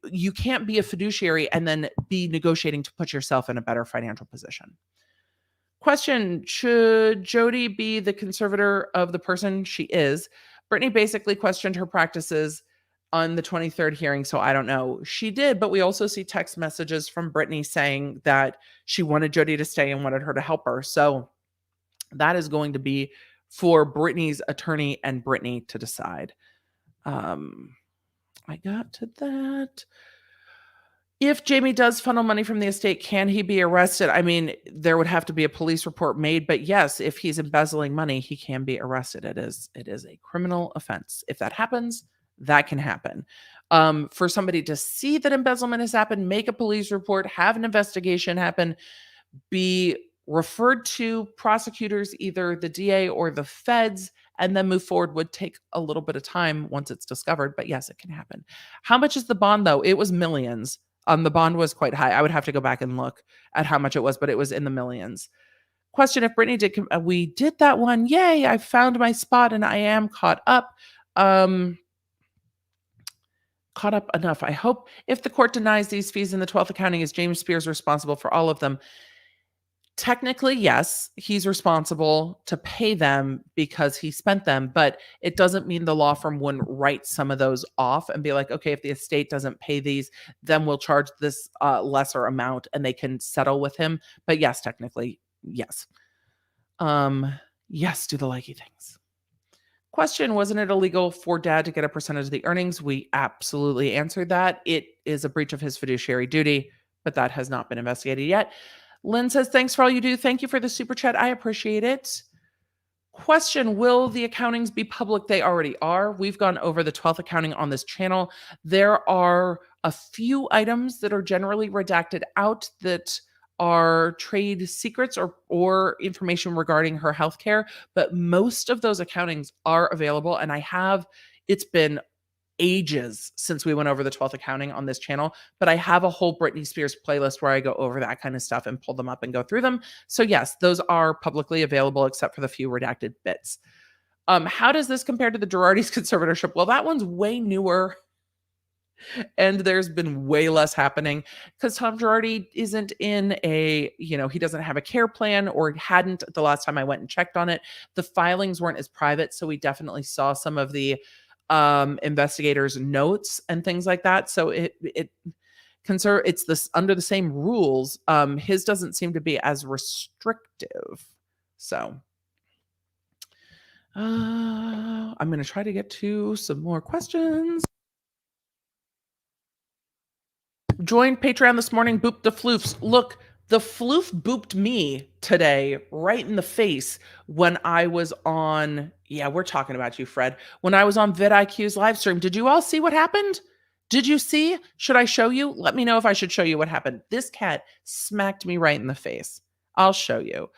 you can't be a fiduciary and then be negotiating to put yourself in a better financial position. Question, should Jody be the conservator of the person she is? Britney basically questioned her practices on the 23rd hearing, so I don't know. She did, but we also see text messages from Britney saying that she wanted Jody to stay and wanted her to help her. So that is going to be for Britney's attorney and Britney to decide. I got to that. If Jamie does funnel money from the estate, can he be arrested? I mean, there would have to be a police report made, but yes, if he's embezzling money, he can be arrested. It is a criminal offense. If that happens, that can happen. For somebody to see that embezzlement has happened, make a police report, have an investigation happen, be referred to prosecutors, either the DA or the feds, and then move forward would take a little bit of time once it's discovered. But yes, it can happen. How much is the bond, though? It was millions. The bond was quite high. I would have to go back and look at how much it was, but it was in the millions. Question, if Britney did, we did that one. Yay, I found my spot and I am caught up. Caught up enough. I hope if the court denies these fees in the 12th accounting, is James Spears responsible for all of them? Technically, yes, he's responsible to pay them because he spent them, but it doesn't mean the law firm wouldn't write some of those off and be like, okay, if the estate doesn't pay these, then we'll charge this lesser amount and they can settle with him. But yes, technically, yes. Yes, do the likey things. Question, wasn't it illegal for dad to get a percentage of the earnings? We absolutely answered that. It is a breach of his fiduciary duty, but that has not been investigated yet. Lynn says, thanks for all you do. Thank you for the super chat. I appreciate it. Question, will the accountings be public? They already are. We've gone over the 12th accounting on this channel. There are a few items that are generally redacted out that are trade secrets or information regarding her healthcare, but most of those accountings are available. And it's been ages since we went over the 12th accounting on this channel, but I have a whole Britney Spears playlist where I go over that kind of stuff and pull them up and go through them. So yes, those are publicly available except for the few redacted bits. How does this compare to the Girardi's conservatorship? Well, that one's way newer and there's been way less happening because Tom Girardi isn't in he doesn't have a care plan, or hadn't the last time I went and checked on it. The filings weren't as private, so we definitely saw some of the investigators' notes and things like that. So it's this under the same rules. His doesn't seem to be as restrictive. So I'm going to try to get to some more questions. Joined Patreon this morning, booped the floofs. Look, the floof booped me today right in the face when I was on, we're talking about you, Fred, when I was on vidIQ's live stream. Did you all see what happened? Did you see? Should I show you? Let me know if I should show you what happened. This cat smacked me right in the face. I'll show you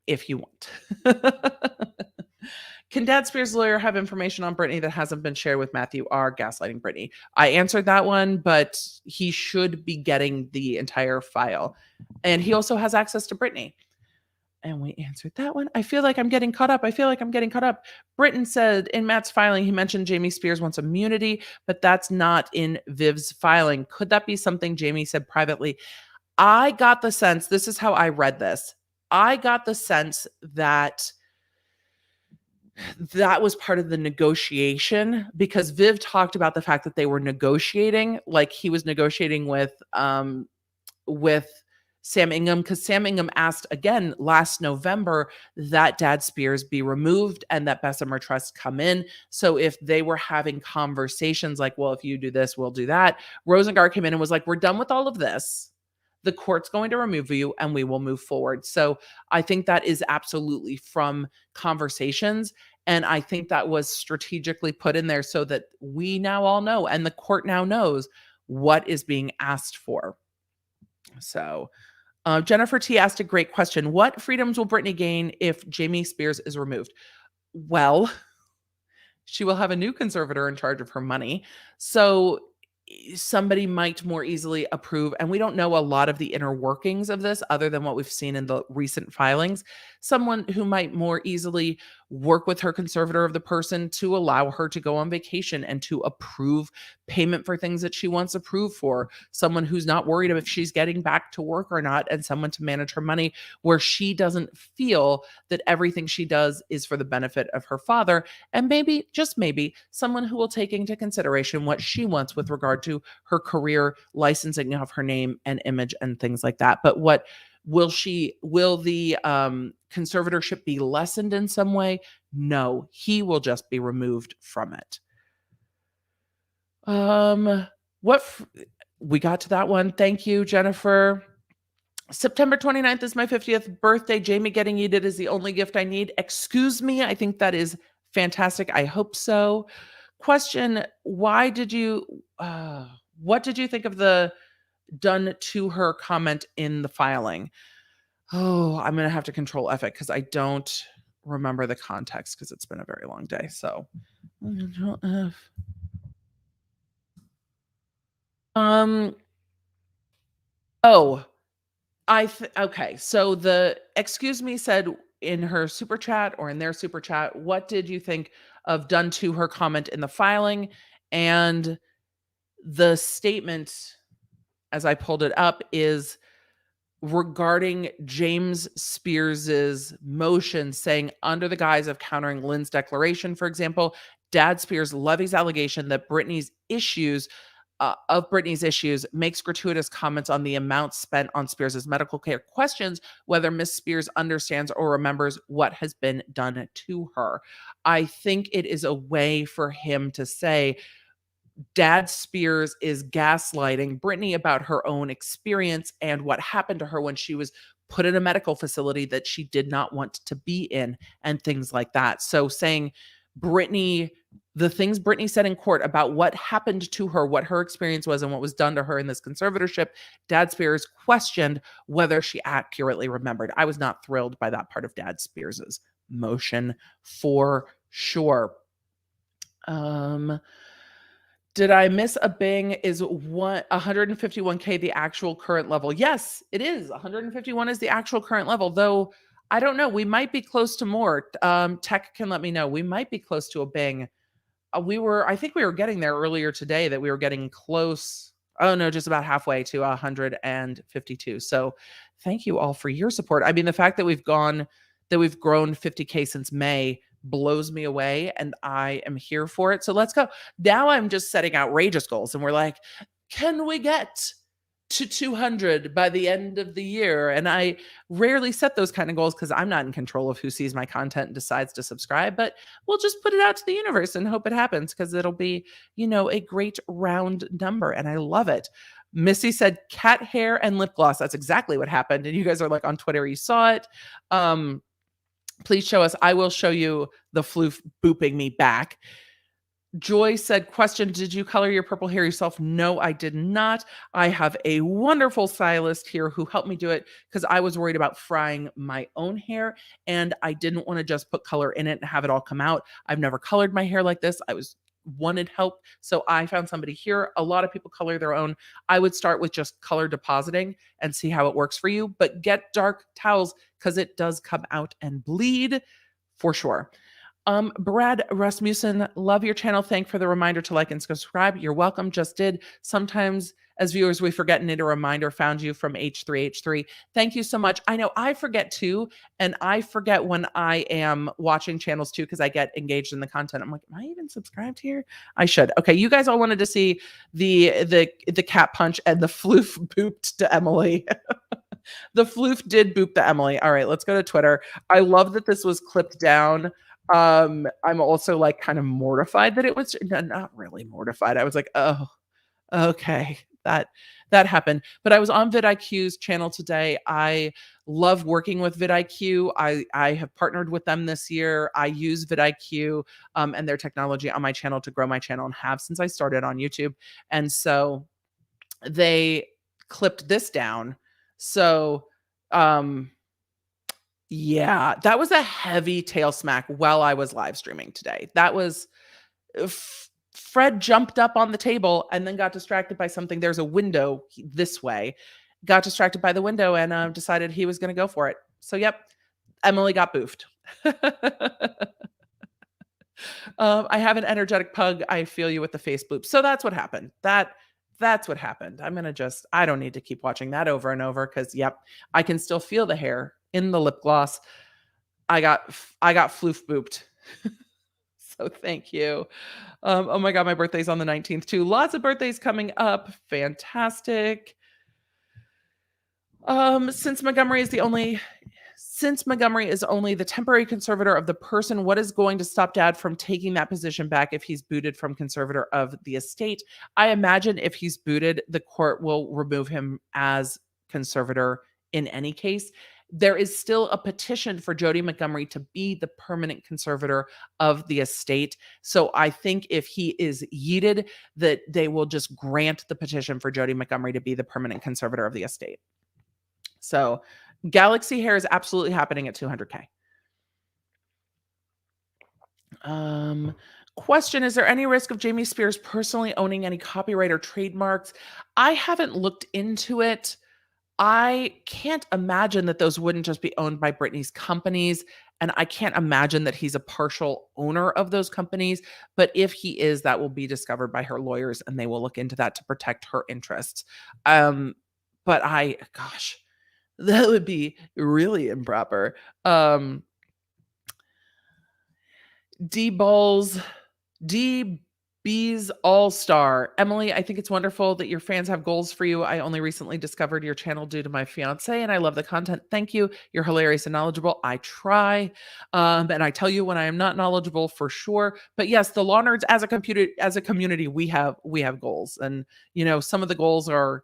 if you want. Can Dad Spears' lawyer have information on Britney that hasn't been shared with Matthew R. gaslighting Britney? I answered that one, but he should be getting the entire file. And he also has access to Britney. And we answered that one. I feel like I'm getting caught up. Britton said in Matt's filing, he mentioned Jamie Spears wants immunity, but that's not in Viv's filing. Could that be something Jamie said privately? I got the sense, this is how I read this. I got the sense that was part of the negotiation, because Viv talked about the fact that they were negotiating, like he was negotiating with Sam Ingham, because Sam Ingham asked again last November that Dad Spears be removed and that Bessemer Trust come in. So if they were having conversations like, well, if you do this, we'll do that, Rosengart came in and was like, we're done with all of this. The court's going to remove you and we will move forward. So I think that is absolutely from conversations. And I think that was strategically put in there so that we now all know, and the court now knows what is being asked for. So, Jennifer T asked a great question. What freedoms will Britney gain if Jamie Spears is removed? Well, she will have a new conservator in charge of her money. So somebody might more easily approve. And we don't know a lot of the inner workings of this other than what we've seen in the recent filings. Someone who might more easily work with her conservator of the person to allow her to go on vacation and to approve payment for things that she wants approved for. Someone who's not worried if she's getting back to work or not, and someone to manage her money where she doesn't feel that everything she does is for the benefit of her father. And maybe, just maybe, someone who will take into consideration what she wants with regard to her career, licensing of her name and image and things like that. But what will the conservatorship be lessened in some way? No, he will just be removed from it. We got to that one. Thank you, Jennifer. September 29th is my 50th birthday. Jamie getting yeeted is the only gift I need. Excuse me. I think that is fantastic. I hope so. Question, what did you think of the done to her comment in the filing? Oh, I'm going to have to control F it because I don't remember the context because it's been a very long day. So, okay. So the excuse me said in her super chat or in their super chat, what did you think of done to her comment in the filing? And the statement, as I pulled it up, is regarding James Spears's motion saying, under the guise of countering Lynn's declaration, for example, Dad Spears levies allegation that Britney's issues makes gratuitous comments on the amount spent on Spears's medical care, questions whether Miss Spears understands or remembers what has been done to her. I think it is a way for him to say, Dad Spears is gaslighting Britney about her own experience and what happened to her when she was put in a medical facility that she did not want to be in and things like that. So saying the things Britney said in court about what happened to her, what her experience was and what was done to her in this conservatorship, Dad Spears questioned whether she accurately remembered. I was not thrilled by that part of Dad Spears's motion for sure. Did I miss a Bing? Is 151K the actual current level? Yes, it is. 151 is the actual current level, though I don't know. We might be close to more. Tech can let me know. We might be close to a Bing. I think we were getting there earlier today, that we were getting close. Oh no, just about halfway to 152. So thank you all for your support. I mean, the fact that we've grown 50K since May blows me away, and I am here for it. So let's go. Now I'm just setting outrageous goals, and we're like, can we get to 200 by the end of the year? And I rarely set those kind of goals because I'm not in control of who sees my content and decides to subscribe, but we'll just put it out to the universe and hope it happens because it'll be, a great round number. And I love it. Missy said cat hair and lip gloss. That's exactly what happened. And you guys are like on Twitter, you saw it. Please show us. I will show you the floof booping me back. Joy said, question, did you color your purple hair yourself? No, I did not. I have a wonderful stylist here who helped me do it because I was worried about frying my own hair and I didn't want to just put color in it and have it all come out. I've never colored my hair like this. Wanted help. So I found somebody here. A lot of people color their own. I would start with just color depositing and see how it works for you, but get dark towels because it does come out and bleed for sure. Brad Rasmussen, love your channel. Thank for the reminder to like and subscribe. You're welcome. Just did. Sometimes as viewers, we forget and need a reminder. Found you from H3H3. Thank you so much. I know I forget too. And I forget when I am watching channels too, because I get engaged in the content. I'm like, am I even subscribed here? I should. Okay. You guys all wanted to see the cat punch and the floof booped to Emily. The floof did boop to Emily. All right, let's go to Twitter. I love that this was clipped down. I'm also like kind of mortified that it was not really mortified. I was like, oh, okay. that happened. But I was on vidIQ's channel today. I love working with vidIQ. I have partnered with them this year. I use vidIQ and their technology on my channel to grow my channel, and have since I started on YouTube. And so they clipped this down. So yeah, that was a heavy tail smack while I was live streaming today. That was Fred jumped up on the table and then got distracted by something. There's a window this way. Got distracted by the window and decided he was going to go for it. So, yep, Emily got boofed. I have an energetic pug. I feel you with the face boop. So that's what happened. That's what happened. I don't need to keep watching that over and over because, yep, I can still feel the hair in the lip gloss. I got floof booped. So thank you. Oh my God, my birthday's on the 19th too. Lots of birthdays coming up. Fantastic. Since Montgomery is only the temporary conservator of the person, what is going to stop Dad from taking that position back if he's booted from conservator of the estate? I imagine if he's booted, the court will remove him as conservator in any case. There is still a petition for Jody Montgomery to be the permanent conservator of the estate. So I think if he is yeeted, that they will just grant the petition for Jody Montgomery to be the permanent conservator of the estate. So Galaxy hair is absolutely happening at 200K. Question, is there any risk of Jamie Spears personally owning any copyright or trademarks? I haven't looked into it. I can't imagine that those wouldn't just be owned by Britney's companies. And I can't imagine that he's a partial owner of those companies. But if he is, that will be discovered by her lawyers and they will look into that to protect her interests. But gosh, that would be really improper. B's All-Star. Emily, I think it's wonderful that your fans have goals for you. I only recently discovered your channel due to my fiance, and I love the content. Thank you. You're hilarious and knowledgeable. I try. And I tell you when I am not knowledgeable for sure. But yes, the Law Nerds as a community, we have goals. And some of the goals are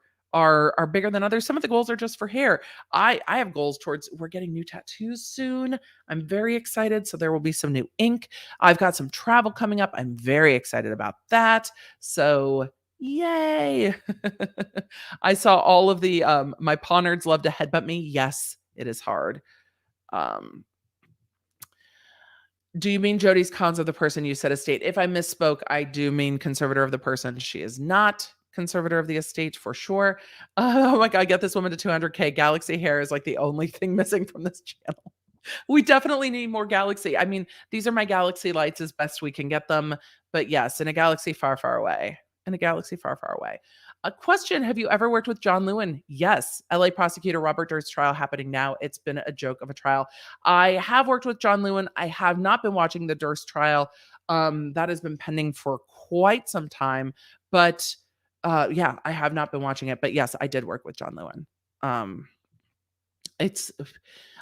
bigger than others. Some of the goals are just for hair. I have goals towards, we're getting new tattoos soon. I'm very excited. So there will be some new ink. I've got some travel coming up. I'm very excited about that. So yay. I saw all of the, my paw nerds love to headbutt me. Yes, it is hard. Do you mean Jody's cons of the person? You said estate. If I misspoke, I do mean conservator of the person. She is not conservator of the estate for sure. Oh my God, get this woman to 200K. Galaxy hair is like the only thing missing from this channel. We definitely need more Galaxy. I mean, these are my Galaxy lights as best we can get them. But yes, in a galaxy far, far away. In a galaxy far, far away. A question, have you ever worked with John Lewin? Yes. LA prosecutor Robert Durst's trial happening now. It's been a joke of a trial. I have worked with John Lewin. I have not been watching the Durst trial. That has been pending for quite some time. But yeah, I have not been watching it, but yes, I did work with John Lewin.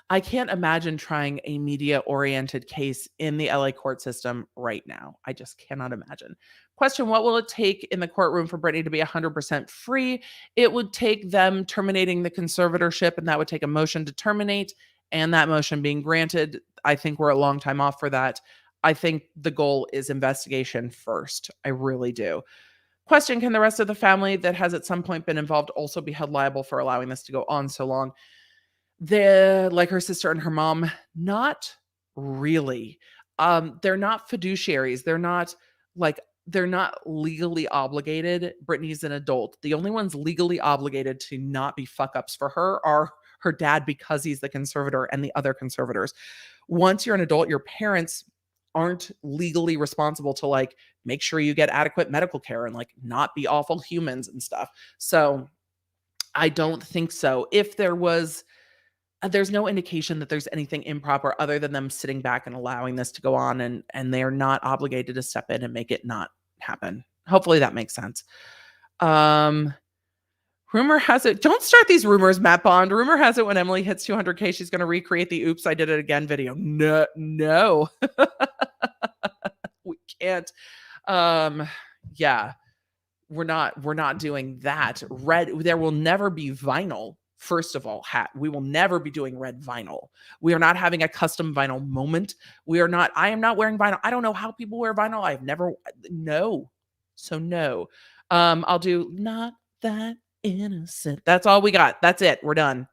I can't imagine trying a media-oriented case in the LA court system right now. I just cannot imagine. Question, what will it take in the courtroom for Britney to be 100% free? It would take them terminating the conservatorship, and that would take a motion to terminate, and that motion being granted. I think we're a long time off for that. I think the goal is investigation first. I really do. Question, can the rest of the family that has at some point been involved also be held liable for allowing this to go on so long? Like her sister and her mom, not really. They're not fiduciaries. They're not legally obligated. Britney's an adult. The only ones legally obligated to not be fuck ups for her are her dad because he's the conservator and the other conservators. Once you're an adult, your parents aren't legally responsible to make sure you get adequate medical care and not be awful humans and stuff. So I don't think so. If there's no indication that there's anything improper other than them sitting back and allowing this to go on, and they're not obligated to step in and make it not happen. Hopefully that makes sense. Rumor has it, don't start these rumors, Matt Bond. Rumor has it when Emily hits 200K, she's going to recreate the Oops, I Did It Again video. No. We can't. Yeah. we're not doing that. There will never be vinyl. First of all, we will never be doing red vinyl. We are not having a custom vinyl moment. I am not wearing vinyl. I don't know how people wear vinyl. I've never, no. So no. I'll do not that innocent. That's all we got. That's it. We're done.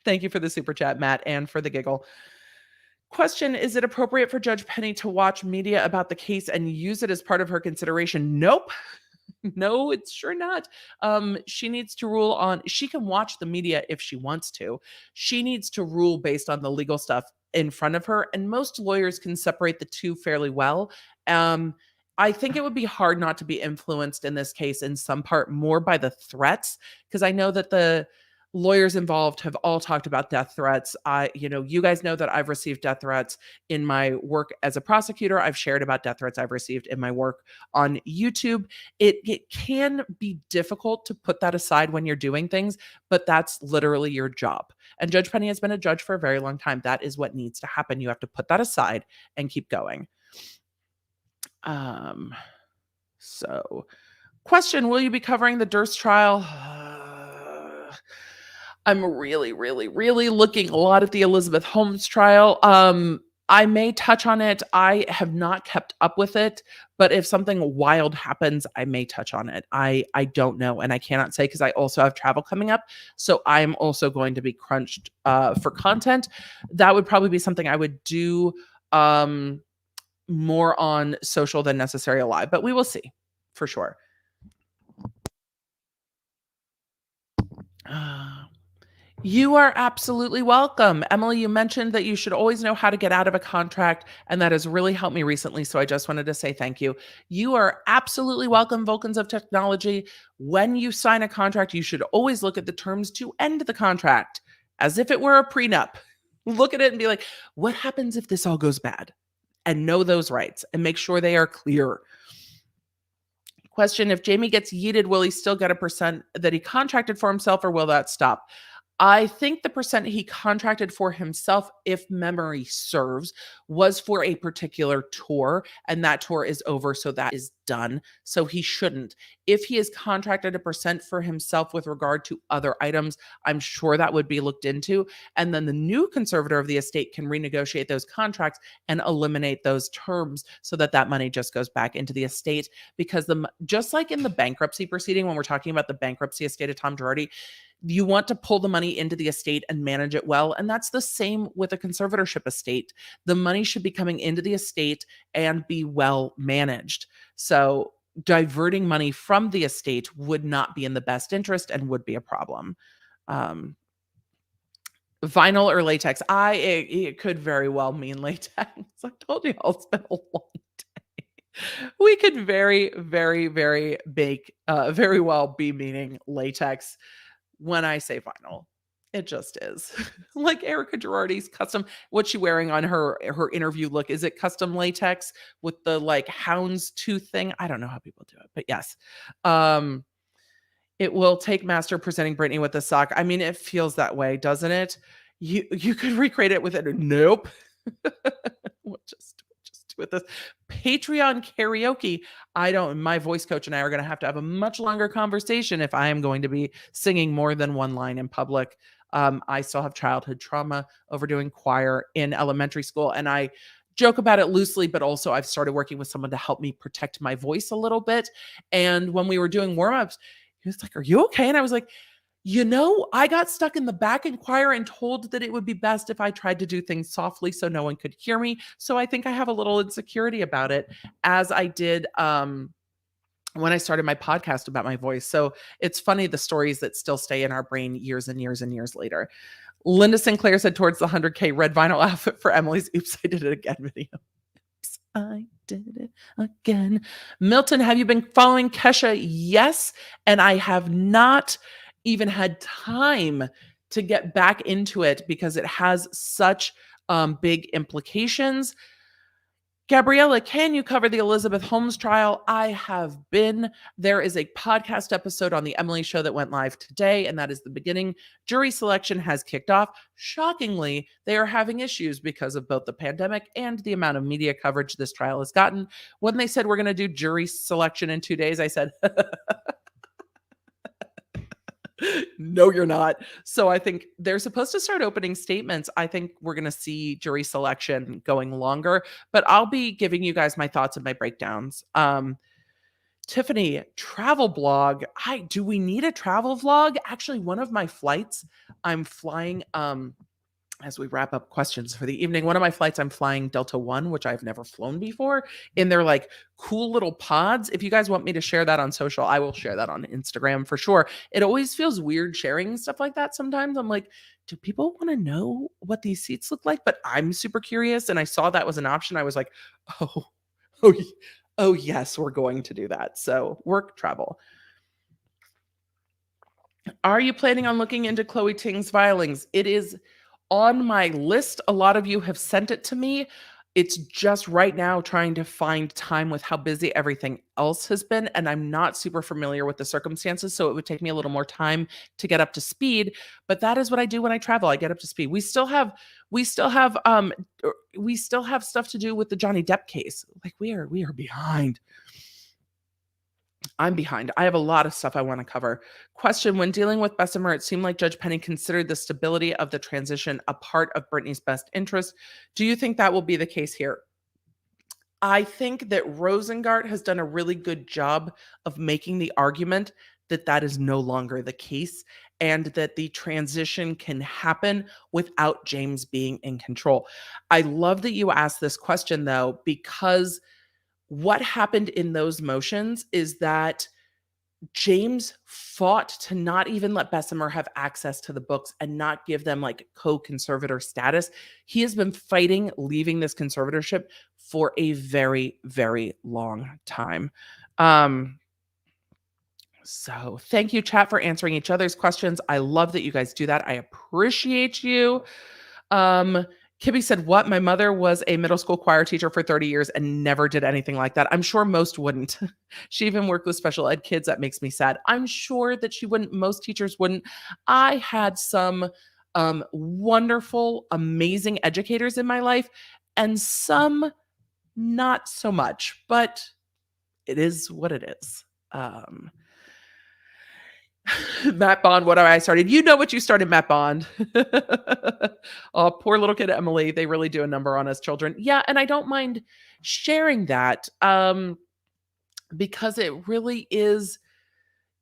Thank you for the super chat, Matt, and for the giggle. Question, is it appropriate for Judge Penny to watch media about the case and use it as part of her consideration? Nope. No, it's sure not. She needs to rule on, she can watch the media if she wants to. She needs to rule based on the legal stuff in front of her, and most lawyers can separate the two fairly well. I think it would be hard not to be influenced in this case in some part more by the threats, because I know that the lawyers involved have all talked about death threats. You guys know that I've received death threats in my work as a prosecutor. I've shared about death threats I've received in my work on YouTube. It can be difficult to put that aside when you're doing things, but that's literally your job. And Judge Penny has been a judge for a very long time. That is what needs to happen. You have to put that aside and keep going. So question, will you be covering the Durst trial? I'm really, really, really looking a lot at the Elizabeth Holmes trial. I may touch on it. I have not kept up with it, but if something wild happens, I may touch on it. I don't know, and I cannot say because I also have travel coming up, so I'm also going to be crunched for content. That would probably be something I would do more on social than necessary live, but we will see for sure. You are absolutely welcome. Emily, you mentioned that you should always know how to get out of a contract, and that has really helped me recently, so I just wanted to say thank you. You are absolutely welcome, Vulcans of Technology. When you sign a contract, you should always look at the terms to end the contract as if it were a prenup. Look at it and be like, what happens if this all goes bad? And know those rights and make sure they are clear. Question, if Jamie gets yeeted, will he still get a percent that he contracted for himself, or will that stop? I think the percent he contracted for himself, if memory serves, was for a particular tour, and that tour is over, so that is done. So he shouldn't. If he has contracted a percent for himself with regard to other items, I'm sure that would be looked into. And then the new conservator of the estate can renegotiate those contracts and eliminate those terms so that that money just goes back into the estate. Because just like in the bankruptcy proceeding, when we're talking about the bankruptcy estate of Tom Girardi, you want to pull the money into the estate and manage it well. And that's the same with a conservatorship estate. The money should be coming into the estate and be well managed. So diverting money from the estate would not be in the best interest and would be a problem. Vinyl or latex? It could very well mean latex. I told you I'll spend a long day. We could very, very, very very well be meaning latex. When I say vinyl, it just is. Like Erica Girardi's custom, what's she wearing on her interview look? Is it custom latex with the like houndstooth thing? I don't know how people do it, but yes. It will take master presenting Britney with a sock. I mean, it feels that way, doesn't it? You could recreate it with it. Nope. We'll just with this Patreon karaoke. My voice coach and I are going to have a much longer conversation if I am going to be singing more than one line in public. I still have childhood trauma over doing choir in elementary school, and I joke about it loosely, but also I've started working with someone to help me protect my voice a little bit. And when we were doing warm-ups, he was like, "Are you okay?" And I was like, I got stuck in the back in choir and told that it would be best if I tried to do things softly so no one could hear me. So I think I have a little insecurity about it, as I did when I started my podcast about my voice. So it's funny, the stories that still stay in our brain years and years and years later. Linda Sinclair said, towards the 100K red vinyl outfit for Emily's Oops, I Did It Again video. Oops, I did it again. Milton, have you been following Kesha? Yes. And I have not even had time to get back into it because it has such big implications. Gabriella, can you cover the Elizabeth Holmes trial? I have been. There is a podcast episode on the Emily show that went live today, and that is the beginning. Jury selection has kicked off. Shockingly, they are having issues because of both the pandemic and the amount of media coverage this trial has gotten. When they said we're going to do jury selection in 2 days, I said, no, you're not. So I think they're supposed to start opening statements. I think we're going to see jury selection going longer, but I'll be giving you guys my thoughts and my breakdowns. Tiffany, travel blog. Do we need a travel vlog? Actually, one of my flights, I'm flying as we wrap up questions for the evening, one of my flights, I'm flying Delta One, which I've never flown before, in their like cool little pods. If you guys want me to share that on social, I will share that on Instagram for sure. It always feels weird sharing stuff like that sometimes. I'm like, do people want to know what these seats look like? But I'm super curious. And I saw that was an option. I was like, oh, oh, oh yes, we're going to do that. So work travel. Are you planning on looking into Chloe Ting's filings? It is on my list. A lot of you have sent it to me. It's just right now trying to find time with how busy everything else has been. And I'm not super familiar with the circumstances. So it would take me a little more time to get up to speed. But that is what I do when I travel. I get up to speed. We still have stuff to do with the Johnny Depp case. Like we are behind. I'm behind. I have a lot of stuff I want to cover. Question: when dealing with Bessemer, it seemed like Judge Penny considered the stability of the transition a part of Britney's best interest. Do you think that will be the case here? I think that Rosengart has done a really good job of making the argument that that is no longer the case and that the transition can happen without James being in control. I love that you asked this question, though, because what happened in those motions is that James fought to not even let Bessemer have access to the books and not give them like co-conservator status. He has been fighting leaving this conservatorship for a very, very long time. So thank you, chat, for answering each other's questions. I love that you guys do that. I appreciate you. Kibby said, what? My mother was a middle school choir teacher for 30 years and never did anything like that. I'm sure most wouldn't. She even worked with special ed kids. That makes me sad. I'm sure that she wouldn't. Most teachers wouldn't. I had some wonderful, amazing educators in my life and some not so much, but it is what it is. Matt Bond, what I started. You know what you started, Matt Bond. Oh, poor little kid Emily. They really do a number on us children. Yeah, and I don't mind sharing that because it really is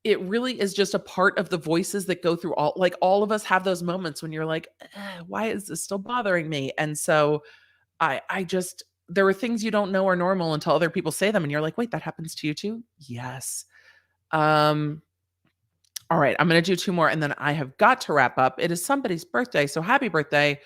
just a part of the voices that go through all of us have those moments when you're like, why is this still bothering me? And so I just, there are things you don't know are normal until other people say them and you're like, wait, that happens to you too? Yes. All right, I'm going to do 2 more and then I have got to wrap up. It is somebody's birthday, so happy birthday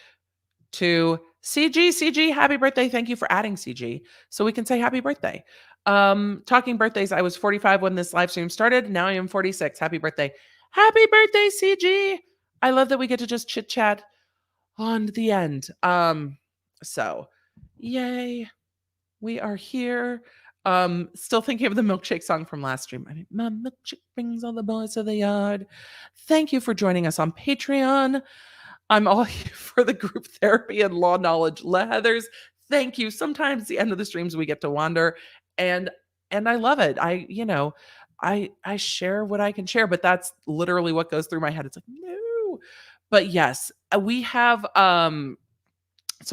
to CG. CG, happy birthday. Thank you for adding CG so we can say happy birthday. Talking birthdays, I was 45 when this live stream started. Now I am 46. Happy birthday. Happy birthday, CG. I love that we get to just chit chat on the end. So yay, we are here. Still thinking of the milkshake song from last stream. I mean, my milkshake brings all the boys to the yard. Thank you for joining us on Patreon. I'm all here for the group therapy and law knowledge. Heathers, thank you. Sometimes the end of the streams we get to wander, and I love it. I share what I can share, but that's literally what goes through my head. It's like, no. But yes, we have some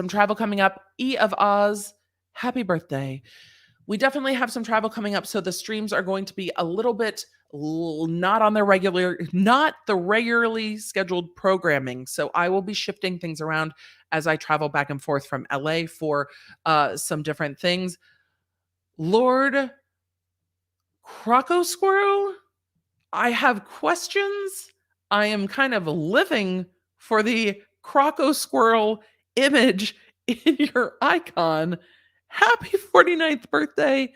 travel coming up. E of Oz, happy birthday. We definitely have some travel coming up, so the streams are going to be a little bit not the regularly scheduled programming. So I will be shifting things around as I travel back and forth from LA for some different things. Lord Croco Squirrel, I have questions. I am kind of living for the Croco Squirrel image in your icon. Happy 49th birthday.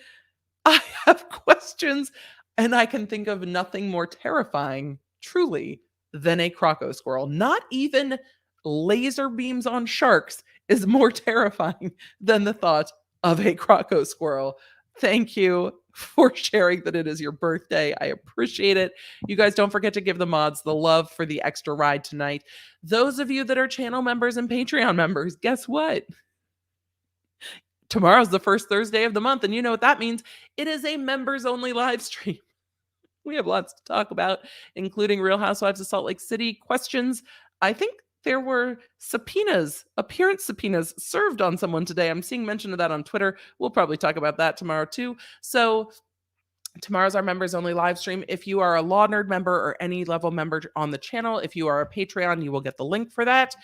I have questions, and I can think of nothing more terrifying, truly, than a Croco Squirrel. Not even laser beams on sharks is more terrifying than the thought of a Croco squirrel. Thank you for sharing that it is your birthday. I appreciate it. You guys don't forget to give the mods the love for the extra ride tonight. Those of you that are channel members and Patreon members, guess what? Tomorrow's the first Thursday of the month, and you know what that means. It is a members only live stream. We have lots to talk about, including Real Housewives of Salt Lake City questions. I think there were appearance subpoenas served on someone today. I'm seeing mention of that on Twitter. We'll probably talk about that tomorrow too. So tomorrow's our members only live stream. If you are a Law Nerd member or any level member on the channel, if you are a Patreon, you will get the link for that.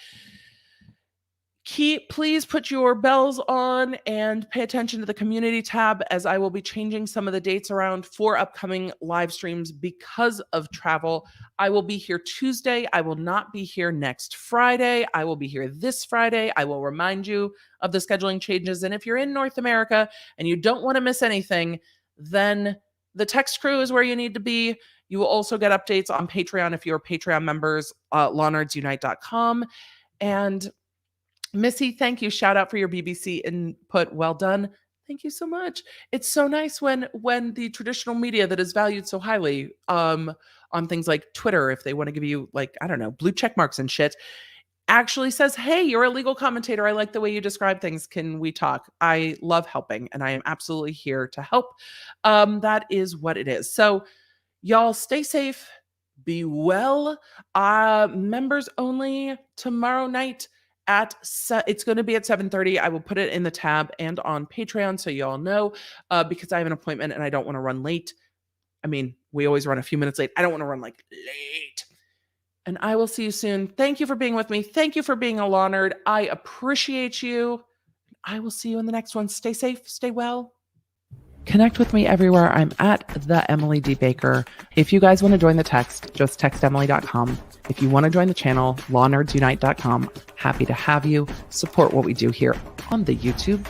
Please put your bells on and pay attention to the community tab, as I will be changing some of the dates around for upcoming live streams because of travel. I will be here Tuesday. I will not be here next Friday. I will be here this Friday. I will remind you of the scheduling changes. And if you're in North America and you don't want to miss anything, then the text crew is where you need to be. You will also get updates on Patreon if you're Patreon members, lawnerdsunite.com. And Missy, thank you. Shout out for your BBC input. Well done. Thank you so much. It's so nice when the traditional media that is valued so highly on things like Twitter, if they want to give you, like, I don't know, blue check marks and shit, actually says, hey, you're a legal commentator. I like the way you describe things. Can we talk? I love helping, and I am absolutely here to help. That is what it is. So y'all stay safe. Be well. Members only tomorrow night. It's going to be at 7:30. I will put it in the tab and on Patreon so you all know, because I have an appointment and I don't want to run late. I mean, we always run a few minutes late. I don't want to run like late. And I will see you soon. Thank you for being with me. Thank you for being a law nerd. I appreciate you. I will see you in the next one. Stay safe. Stay well. Connect with me everywhere. I'm at the Emily D. Baker. If you guys want to join the text, just text Emily.com. If you want to join the channel, lawnerdsunite.com. Happy to have you. Support what we do here on the YouTube.